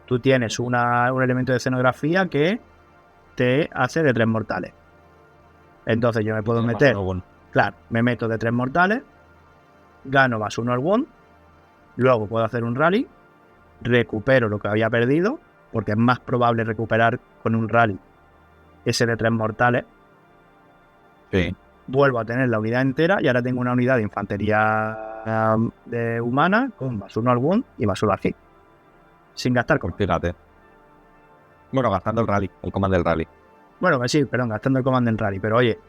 Tú tienes un elemento de escenografía que te hace de 3 mortales. Entonces yo me puedo meter. Claro, me meto de 3 mortales, gano +1 al wound, luego puedo hacer un rally, recupero lo que había perdido, porque es más probable recuperar con un rally ese de 3 mortales. Sí. Vuelvo a tener la unidad entera y ahora tengo una unidad de infantería humana con +1 al wound y +1 al hit. Sin gastar con. Fíjate. Bueno, gastando el comando del rally. Bueno, sí, perdón, gastando el comando del rally, pero oye,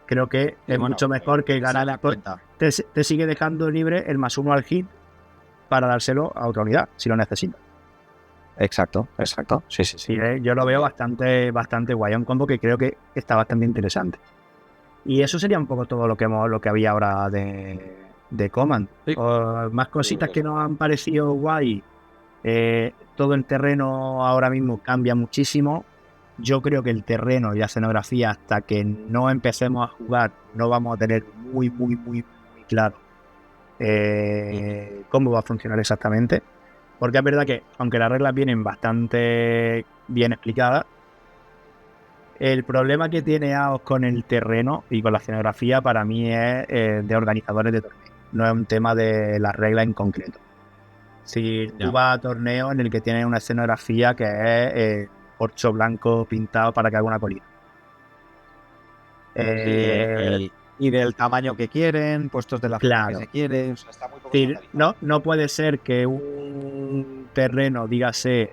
creo que es mucho mejor que ganar la cuenta. Te sigue dejando libre el +1 al hit para dárselo a otra unidad, si lo necesita. Exacto. Sí. Yo lo veo bastante guay, un combo que creo que está bastante interesante. Y eso sería un poco todo lo que había ahora de Command. Sí. Más cositas que nos han parecido guay. Todo el terreno ahora mismo cambia muchísimo. Yo creo que el terreno y la escenografía, hasta que no empecemos a jugar, no vamos a tener muy claro cómo va a funcionar exactamente. Porque es verdad que, aunque las reglas vienen bastante bien explicadas, el problema que tiene AOS con el terreno y con la escenografía para mí es de organizadores de torneos. no es un tema de la regla en concreto. Si tú vas a torneos en el que tienes una escenografía que es corcho blanco pintado para que haga una colina. Y del tamaño que quieren, puestos de la forma que se quiere. O sea, está muy poco estandarizado. No puede ser que un terreno, dígase,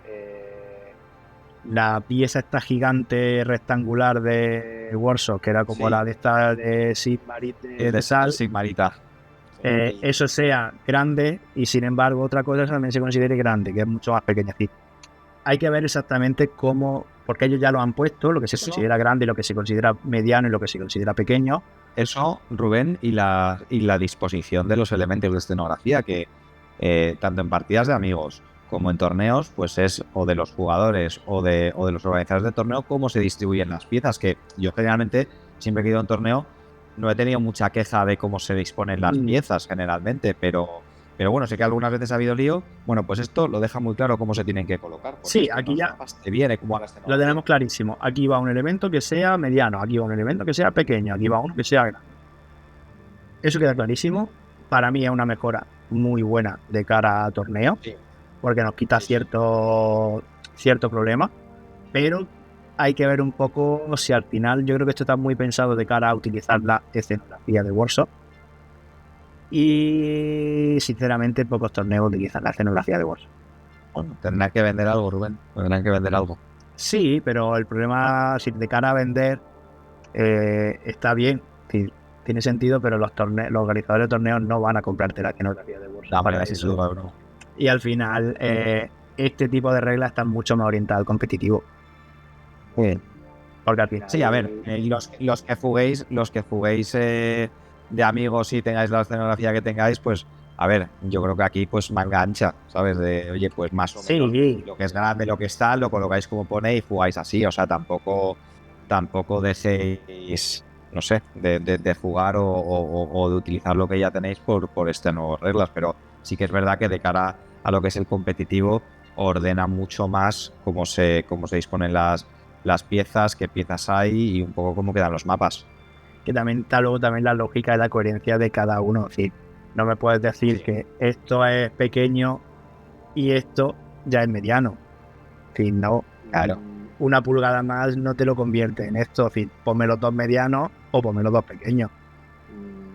la pieza esta gigante rectangular de Warsaw, que era como la de esta de Sigmarit de Sal. Sigmarita. Eso sea grande, y sin embargo otra cosa también se considere grande, que es mucho más pequeña. Así. Hay que ver exactamente cómo, porque ellos ya lo han puesto, lo que se considera grande, lo que se considera mediano y lo que se considera pequeño. Eso, Rubén, y la disposición de los elementos de escenografía, que tanto en partidas de amigos como en torneos, pues es o de los jugadores o de los organizadores de torneo cómo se distribuyen las piezas, que yo generalmente, siempre que he ido a un torneo, no he tenido mucha queja de cómo se disponen las piezas generalmente, pero bueno, sé que algunas veces ha habido lío. Bueno, pues esto lo deja muy claro cómo se tienen que colocar. Sí, aquí ya te viene como a la lo tenemos clarísimo. Aquí va un elemento que sea mediano, aquí va un elemento que sea pequeño, aquí va uno que sea grande. Eso queda clarísimo. Para mí es una mejora muy buena de cara a torneo, porque nos quita cierto problema, pero hay que ver un poco si al final, yo creo que esto está muy pensado de cara a utilizar la escenografía de Warsaw, y sinceramente pocos torneos utilizan la escenografía de Warsaw. Bueno, tendrán que vender algo, Rubén, tendrán que vender algo. Sí, pero el problema, si de cara a vender, está bien, sí, tiene sentido, pero los organizadores de torneos no van a comprarte la escenografía de Warsaw. No. Y al final, este tipo de reglas están mucho más orientadas al competitivo. Porque al final... Sí, a ver, los que juguéis de amigos y tengáis la escenografía que tengáis, pues, a ver, yo creo que aquí, pues, manga ancha, ¿sabes? De, oye, pues, más o menos lo que es grande, lo que está, lo colocáis como pone y jugáis así, o sea, tampoco dejéis, no sé, de jugar o de utilizar lo que ya tenéis por estas nuevas reglas, pero sí que es verdad que de cara a lo que es el competitivo, ordena mucho más cómo se disponen las piezas, qué piezas hay y un poco cómo quedan los mapas. Que también está luego también la lógica y la coherencia de cada uno. Es decir, no me puedes decir que esto es pequeño y esto ya es mediano. Es decir, no. Claro. Una pulgada más no te lo convierte en esto. Es decir, ponme los dos medianos o ponme los dos pequeños.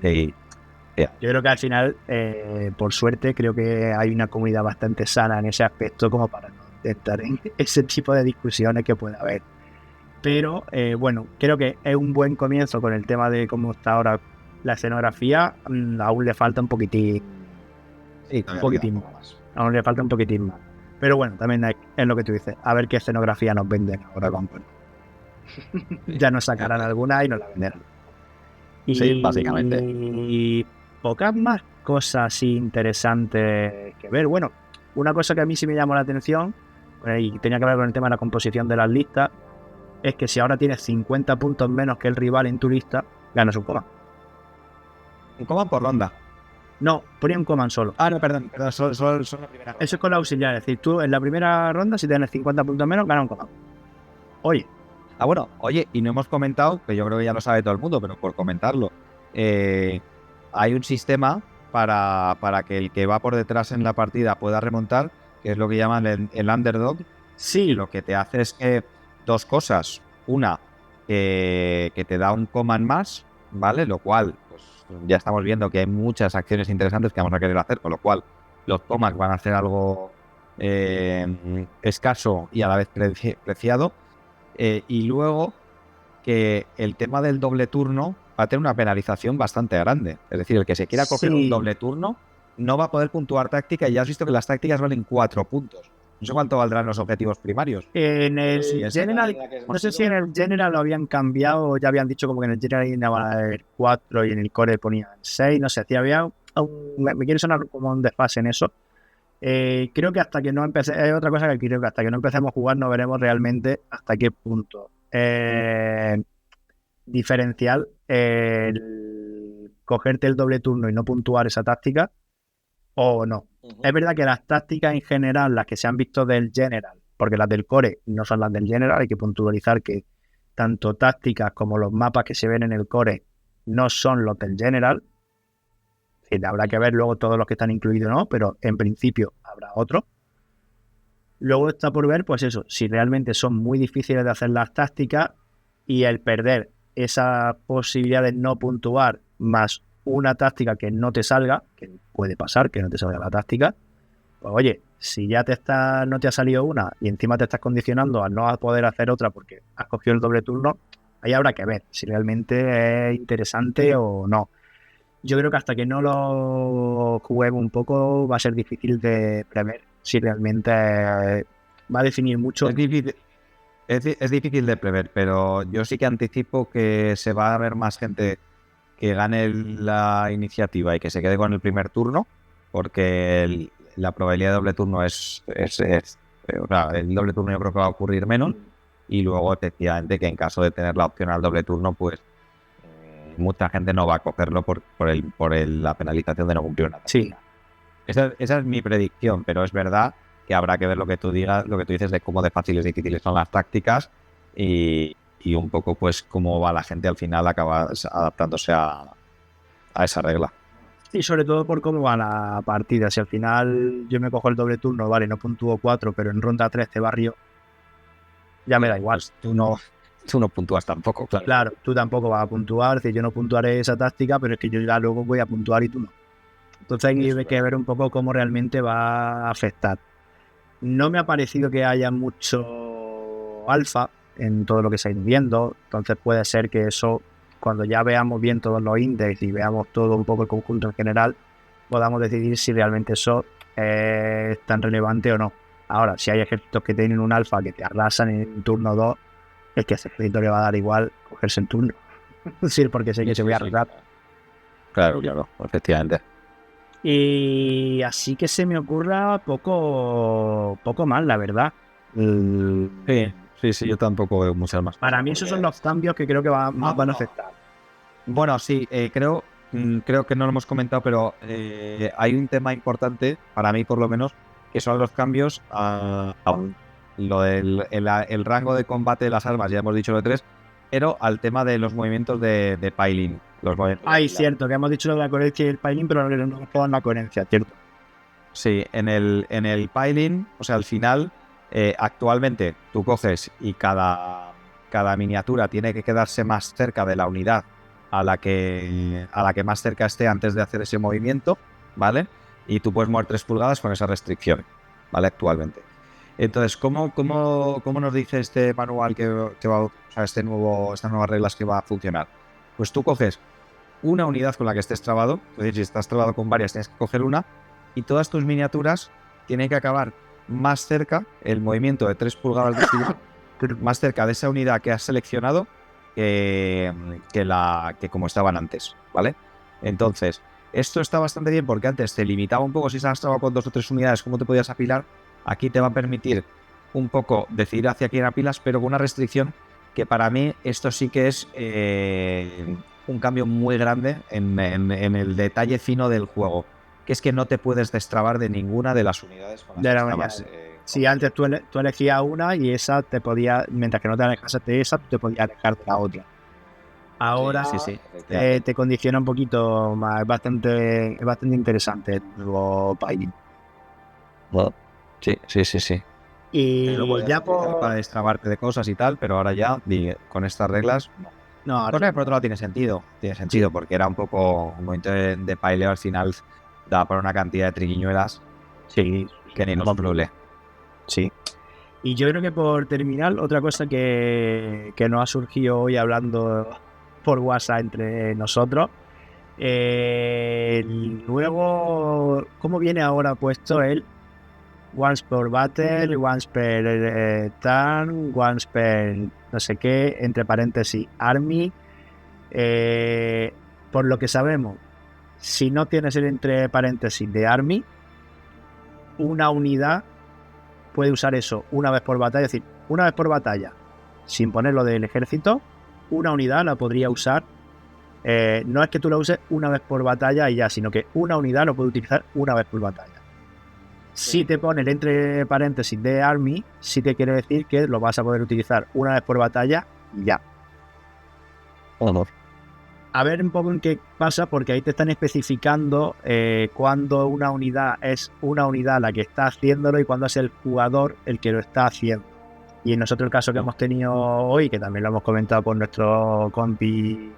Sí. Yo creo que al final, por suerte, creo que hay una comunidad bastante sana en ese aspecto como para no entrar en ese tipo de discusiones que puede haber. Pero bueno, creo que es un buen comienzo con el tema de cómo está ahora la escenografía. Aún le falta un poquitín. Sí, un poquitín más. Aún le falta un poquitín más. Pero bueno, también es lo que tú dices. A ver qué escenografía nos venden ahora con ya nos sacarán alguna y nos la venderán. Sí, básicamente. Y pocas más cosas interesantes que ver. Bueno, una cosa que a mí sí me llamó la atención, y tenía que ver con el tema de la composición de las listas, es que si ahora tienes 50 puntos menos que el rival en tu lista, ganas un command. ¿Un command por ronda? No, ponía un command solo. No, perdón, solo la primera ronda. Eso es con la auxiliar, es decir, tú en la primera ronda, si tienes 50 puntos menos, ganas un command. Oye, y no hemos comentado, que yo creo que ya lo sabe todo el mundo, pero por comentarlo, hay un sistema para que el que va por detrás en la partida pueda remontar, que es lo que llaman el underdog. Sí. Lo que te hace es que dos cosas. Una, que te da un command más, ¿vale? Lo cual, pues ya estamos viendo que hay muchas acciones interesantes que vamos a querer hacer, con lo cual los commands van a ser algo escaso y a la vez preciado. Y luego que el tema del doble turno va a tener una penalización bastante grande. Es decir, el que se quiera coger un doble turno no va a poder puntuar táctica, y ya has visto que las tácticas valen 4 puntos. No sé cuánto valdrán los objetivos primarios. En el General, no sé si en el General lo habían cambiado o ya habían dicho como que en el General iban a haber 4 y en el Core ponían 6, no sé, me quiere sonar como un desfase en eso. Creo que hasta que no empecé, es otra cosa que creo que hasta que no empecemos a jugar no veremos realmente hasta qué punto diferencial el cogerte el doble turno y no puntuar esa táctica o no. Es verdad que las tácticas en general, las que se han visto del General, porque las del Core no son las del General, hay que puntualizar que tanto tácticas como los mapas que se ven en el Core no son los del General. decir, habrá que ver luego todos los que están incluidos o no, pero en principio habrá otro. Luego está por ver, pues eso, si realmente son muy difíciles de hacer las tácticas y el perder esa posibilidad de no puntuar más una táctica que no te salga, que puede pasar que no te salga la táctica, pues oye, si ya no te ha salido una y encima te estás condicionando a no poder hacer otra porque has cogido el doble turno, ahí habrá que ver si realmente es interesante o no. Yo creo que hasta que no lo juguemos un poco va a ser difícil de prever si realmente va a definir mucho. Es difícil de prever, pero yo sí que anticipo que se va a ver más gente que gane la iniciativa y que se quede con el primer turno, porque la probabilidad de doble turno o sea, el doble turno yo creo que va a ocurrir menos, y luego efectivamente que en caso de tener la opción al doble turno, pues mucha gente no va a cogerlo por la penalización de no cumplir una táctica. Sí. Esa es mi predicción, pero es verdad que habrá que ver lo que tú digas, lo que tú dices de cómo de fáciles y difíciles son las tácticas y un poco pues cómo va la gente al final acaba adaptándose a esa regla. Y sobre todo por cómo va la partida. Si al final yo me cojo el doble turno, vale, no puntúo 4, pero en ronda 3 te barrio, ya me da igual. Pues tú no puntúas tampoco, claro. Claro, tú tampoco vas a puntuar, si yo no puntuaré esa táctica, pero es que yo ya luego voy a puntuar y tú no. Entonces hay que ver un poco cómo realmente va a afectar. No me ha parecido que haya mucho alfa en todo lo que se ha ido viendo, entonces puede ser que eso, cuando ya veamos bien todos los índices y veamos todo un poco el conjunto en general, podamos decidir si realmente eso es tan relevante o no. Ahora, si hay ejércitos que tienen un alfa que te arrasan en turno 2, es que a ese ejército le va a dar igual cogerse el turno. Sí, porque sé que se voy a arrasar. Claro, efectivamente. Y así que se me ocurra poco más, la verdad. Sí, yo tampoco veo muchas más. Para mí esos son los cambios que creo que más van a afectar. Bueno, sí, creo que no lo hemos comentado, pero hay un tema importante, para mí por lo menos, que son los cambios a lo del el rango de combate de las armas, ya hemos dicho lo de 3, pero al tema de los movimientos de piling. Cierto, que hemos dicho lo de la coherencia y el piling, pero no hemos jugado en la coherencia, cierto. Sí, en el piling, o sea, al final, actualmente tú coges y cada miniatura tiene que quedarse más cerca de la unidad a la que más cerca esté antes de hacer ese movimiento, ¿vale? Y tú puedes mover 3 pulgadas con esa restricción, ¿vale? Actualmente. Entonces, ¿cómo nos dice este manual que va, o sea, estas nuevas reglas que va a funcionar? Pues tú coges una unidad con la que estés trabado, es decir, si estás trabado con varias tienes que coger una, y todas tus miniaturas tienen que acabar más cerca, el movimiento de 3 pulgadas de más cerca de esa unidad que has seleccionado que como estaban antes, ¿vale? Entonces, esto está bastante bien porque antes te limitaba un poco si estabas trabado con 2 o 3 unidades, cómo te podías apilar. Aquí te va a permitir un poco decidir hacia quién apilas, pero con una restricción que para mí esto sí que es un cambio muy grande en el detalle fino del juego, que es que no te puedes destrabar de ninguna de las unidades con las que estabas. Si antes tú elegías una y esa te podía, mientras que no te alejas de esa, te podías alejar de la otra. Ahora sí, te condiciona un poquito más, es bastante interesante el nuevo piling. Bueno, sí. Y ya para destrabarte de cosas y tal, pero ahora ya con estas reglas no. Por otro lado tiene sentido porque era un poco un momento de pileo, al final da para una cantidad de triquiñuelas que ni nos problema. Sí. Y yo creo que por terminar, otra cosa que nos ha surgido hoy hablando por WhatsApp entre nosotros, luego, ¿cómo viene ahora puesto el once per battle, once per turn, once per no sé qué, entre paréntesis, army? Por lo que sabemos, si no tienes el entre paréntesis de army, una unidad puede usar eso una vez por batalla, es decir, una vez por batalla, sin ponerlo del ejército, una unidad la podría usar. No es que tú la uses una vez por batalla y ya, sino que una unidad lo puede utilizar una vez por batalla. Si te pone el entre paréntesis de army, sí te quiere decir que lo vas a poder utilizar una vez por batalla y ya. a ver un poco en qué pasa, porque ahí te están especificando cuándo una unidad es una unidad la que está haciéndolo y cuándo es el jugador el que lo está haciendo. Y en nosotros el caso que hemos tenido hoy, que también lo hemos comentado con nuestro compi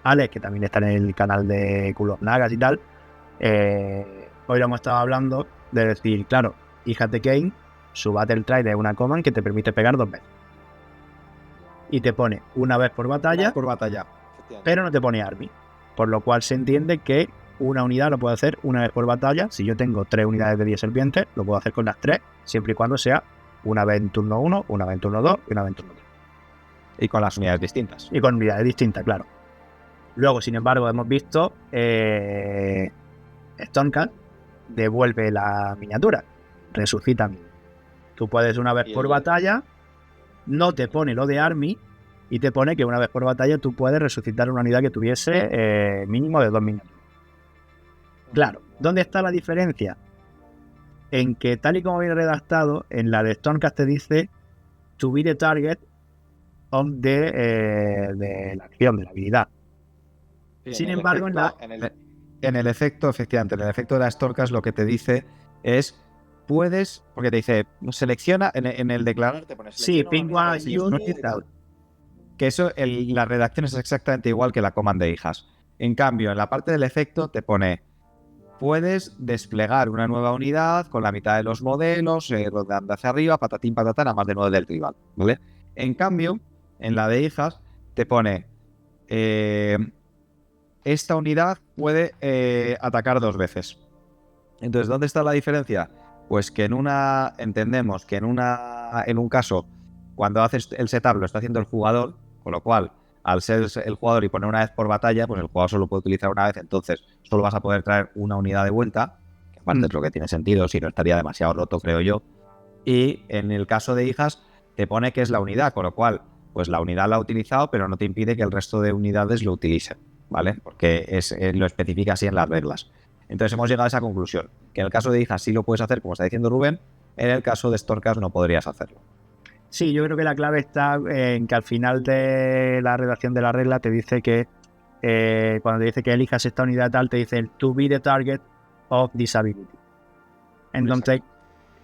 Alex, que también está en el canal de Cool of Nagas y tal, hoy lo hemos estado hablando de decir, claro, fíjate Kane, su Battle Try es una command que te permite pegar 2 veces. Y te pone una vez por batalla, pero no te pone Army. Por lo cual se entiende que una unidad lo puedo hacer una vez por batalla. Si yo tengo 3 unidades de 10 serpientes, lo puedo hacer con las 3, siempre y cuando sea una vez en turno 1, una vez en turno 2 y una vez en turno 3. Y con las unidades distintas. Y con unidades distintas, claro. Luego, sin embargo, hemos visto Stormcast devuelve la miniatura, resucita. Tú puedes una vez por batalla, no te pone lo de Army y te pone que una vez por batalla tú puedes resucitar una unidad que tuviese mínimo de 2 miniaturas. Claro, ¿dónde está la diferencia? En que tal y como viene redactado, en la de Stormcast te dice to be the target of de la acción, de la habilidad. Sí, sin embargo, en el efecto, efectivamente, en el efecto de la Stormcast lo que te dice es puedes, porque te dice, selecciona, en el declarar te pones sí, ping one unit, que eso, la redacción es exactamente igual que la command de hijas. En cambio, en la parte del efecto te pone puedes desplegar una nueva unidad con la mitad de los modelos, rodeando hacia arriba, patatín patatán, a más de 9 del rival, ¿vale? En cambio, en la de hijas te pone esta unidad puede atacar 2 veces. Entonces, ¿dónde está la diferencia? Pues que entendemos que en un caso, cuando haces el setup lo está haciendo el jugador, con lo cual, al ser el jugador y poner una vez por batalla, pues el jugador solo puede utilizar una vez, entonces solo vas a poder traer una unidad de vuelta, que aparte es lo que tiene sentido, si no estaría demasiado roto, creo yo. Y en el caso de hijas, te pone que es la unidad, con lo cual, pues la unidad la ha utilizado, pero no te impide que el resto de unidades lo utilicen, ¿vale? Porque lo especifica así en las reglas. Entonces hemos llegado a esa conclusión, que en el caso de hijas sí lo puedes hacer, como está diciendo Rubén, en el caso de Stormcast no podrías hacerlo. Sí, yo creo que la clave está en que al final de la redacción de la regla te dice que cuando te dice que elijas esta unidad tal, te dice el to be the target of disability. Entonces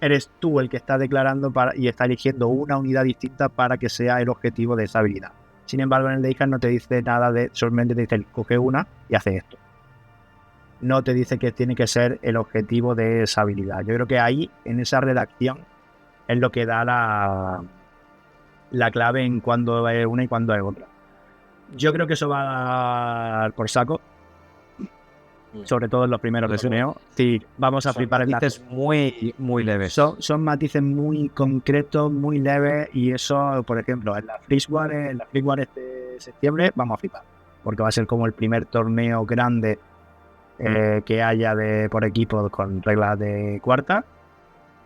eres tú el que está declarando y está eligiendo una unidad distinta para que sea el objetivo de esa habilidad. Sin embargo, en el de hijas no te dice nada solamente te dice coge una y hace esto. No te dice que tiene que ser el objetivo de esa habilidad. Yo creo que ahí, en esa redacción, es lo que da la clave en cuándo es una y cuándo es otra. Yo creo que eso va a dar por saco, sobre todo en los primeros torneos. Sí, vamos a flipar en matices muy, muy leves. Son matices muy concretos, muy leves, y eso, por ejemplo, en la Freezeware este septiembre vamos a flipar, porque va a ser como el primer torneo grande que haya por equipo con reglas de cuarta,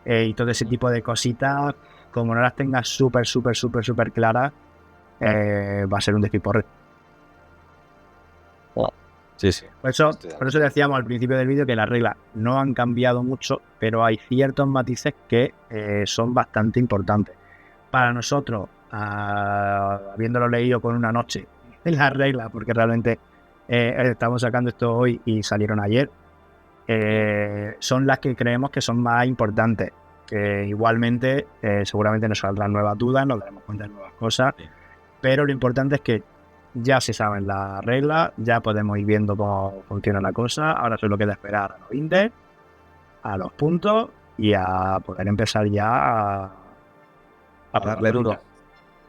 y todo ese tipo de cositas, como no las tengas súper claras, va a ser un despiporre. Sí, sí. Por eso decíamos al principio del vídeo que las reglas no han cambiado mucho, pero hay ciertos matices que son bastante importantes. Para nosotros, habiéndolo leído con una noche en las reglas, porque realmente estamos sacando esto hoy y salieron ayer, son las que creemos que son más importantes. Que igualmente seguramente nos saldrán nuevas dudas, nos daremos cuenta de nuevas cosas, pero lo importante es que ya se saben las reglas, ya podemos ir viendo cómo funciona la cosa. Ahora solo queda esperar a los index, a los puntos y a poder empezar ya a darle duro.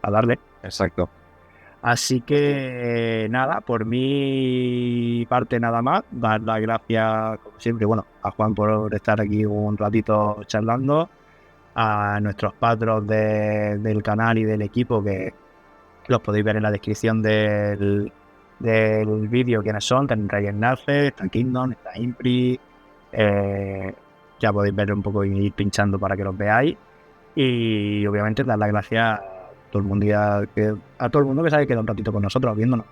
A darle. Exacto. Así que nada, por mi parte nada más, dar las gracias como siempre, bueno, a Juan por estar aquí un ratito charlando, a nuestros patrons del canal y del equipo, que los podéis ver en la descripción del vídeo quiénes son. Tenéis enlaces, está Kingdom, está Impri, ya podéis ver un poco y ir pinchando para que los veáis, y obviamente dar las gracias a todo el mundo que sabe que da un ratito con nosotros viéndonos.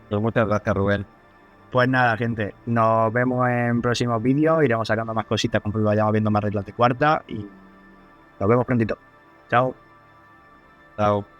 Pues muchas gracias, Rubén. Pues nada, gente, nos vemos en próximos vídeos, iremos sacando más cositas conforme vayamos viendo más reglas de cuarta, y nos vemos prontito. Chao. Chao.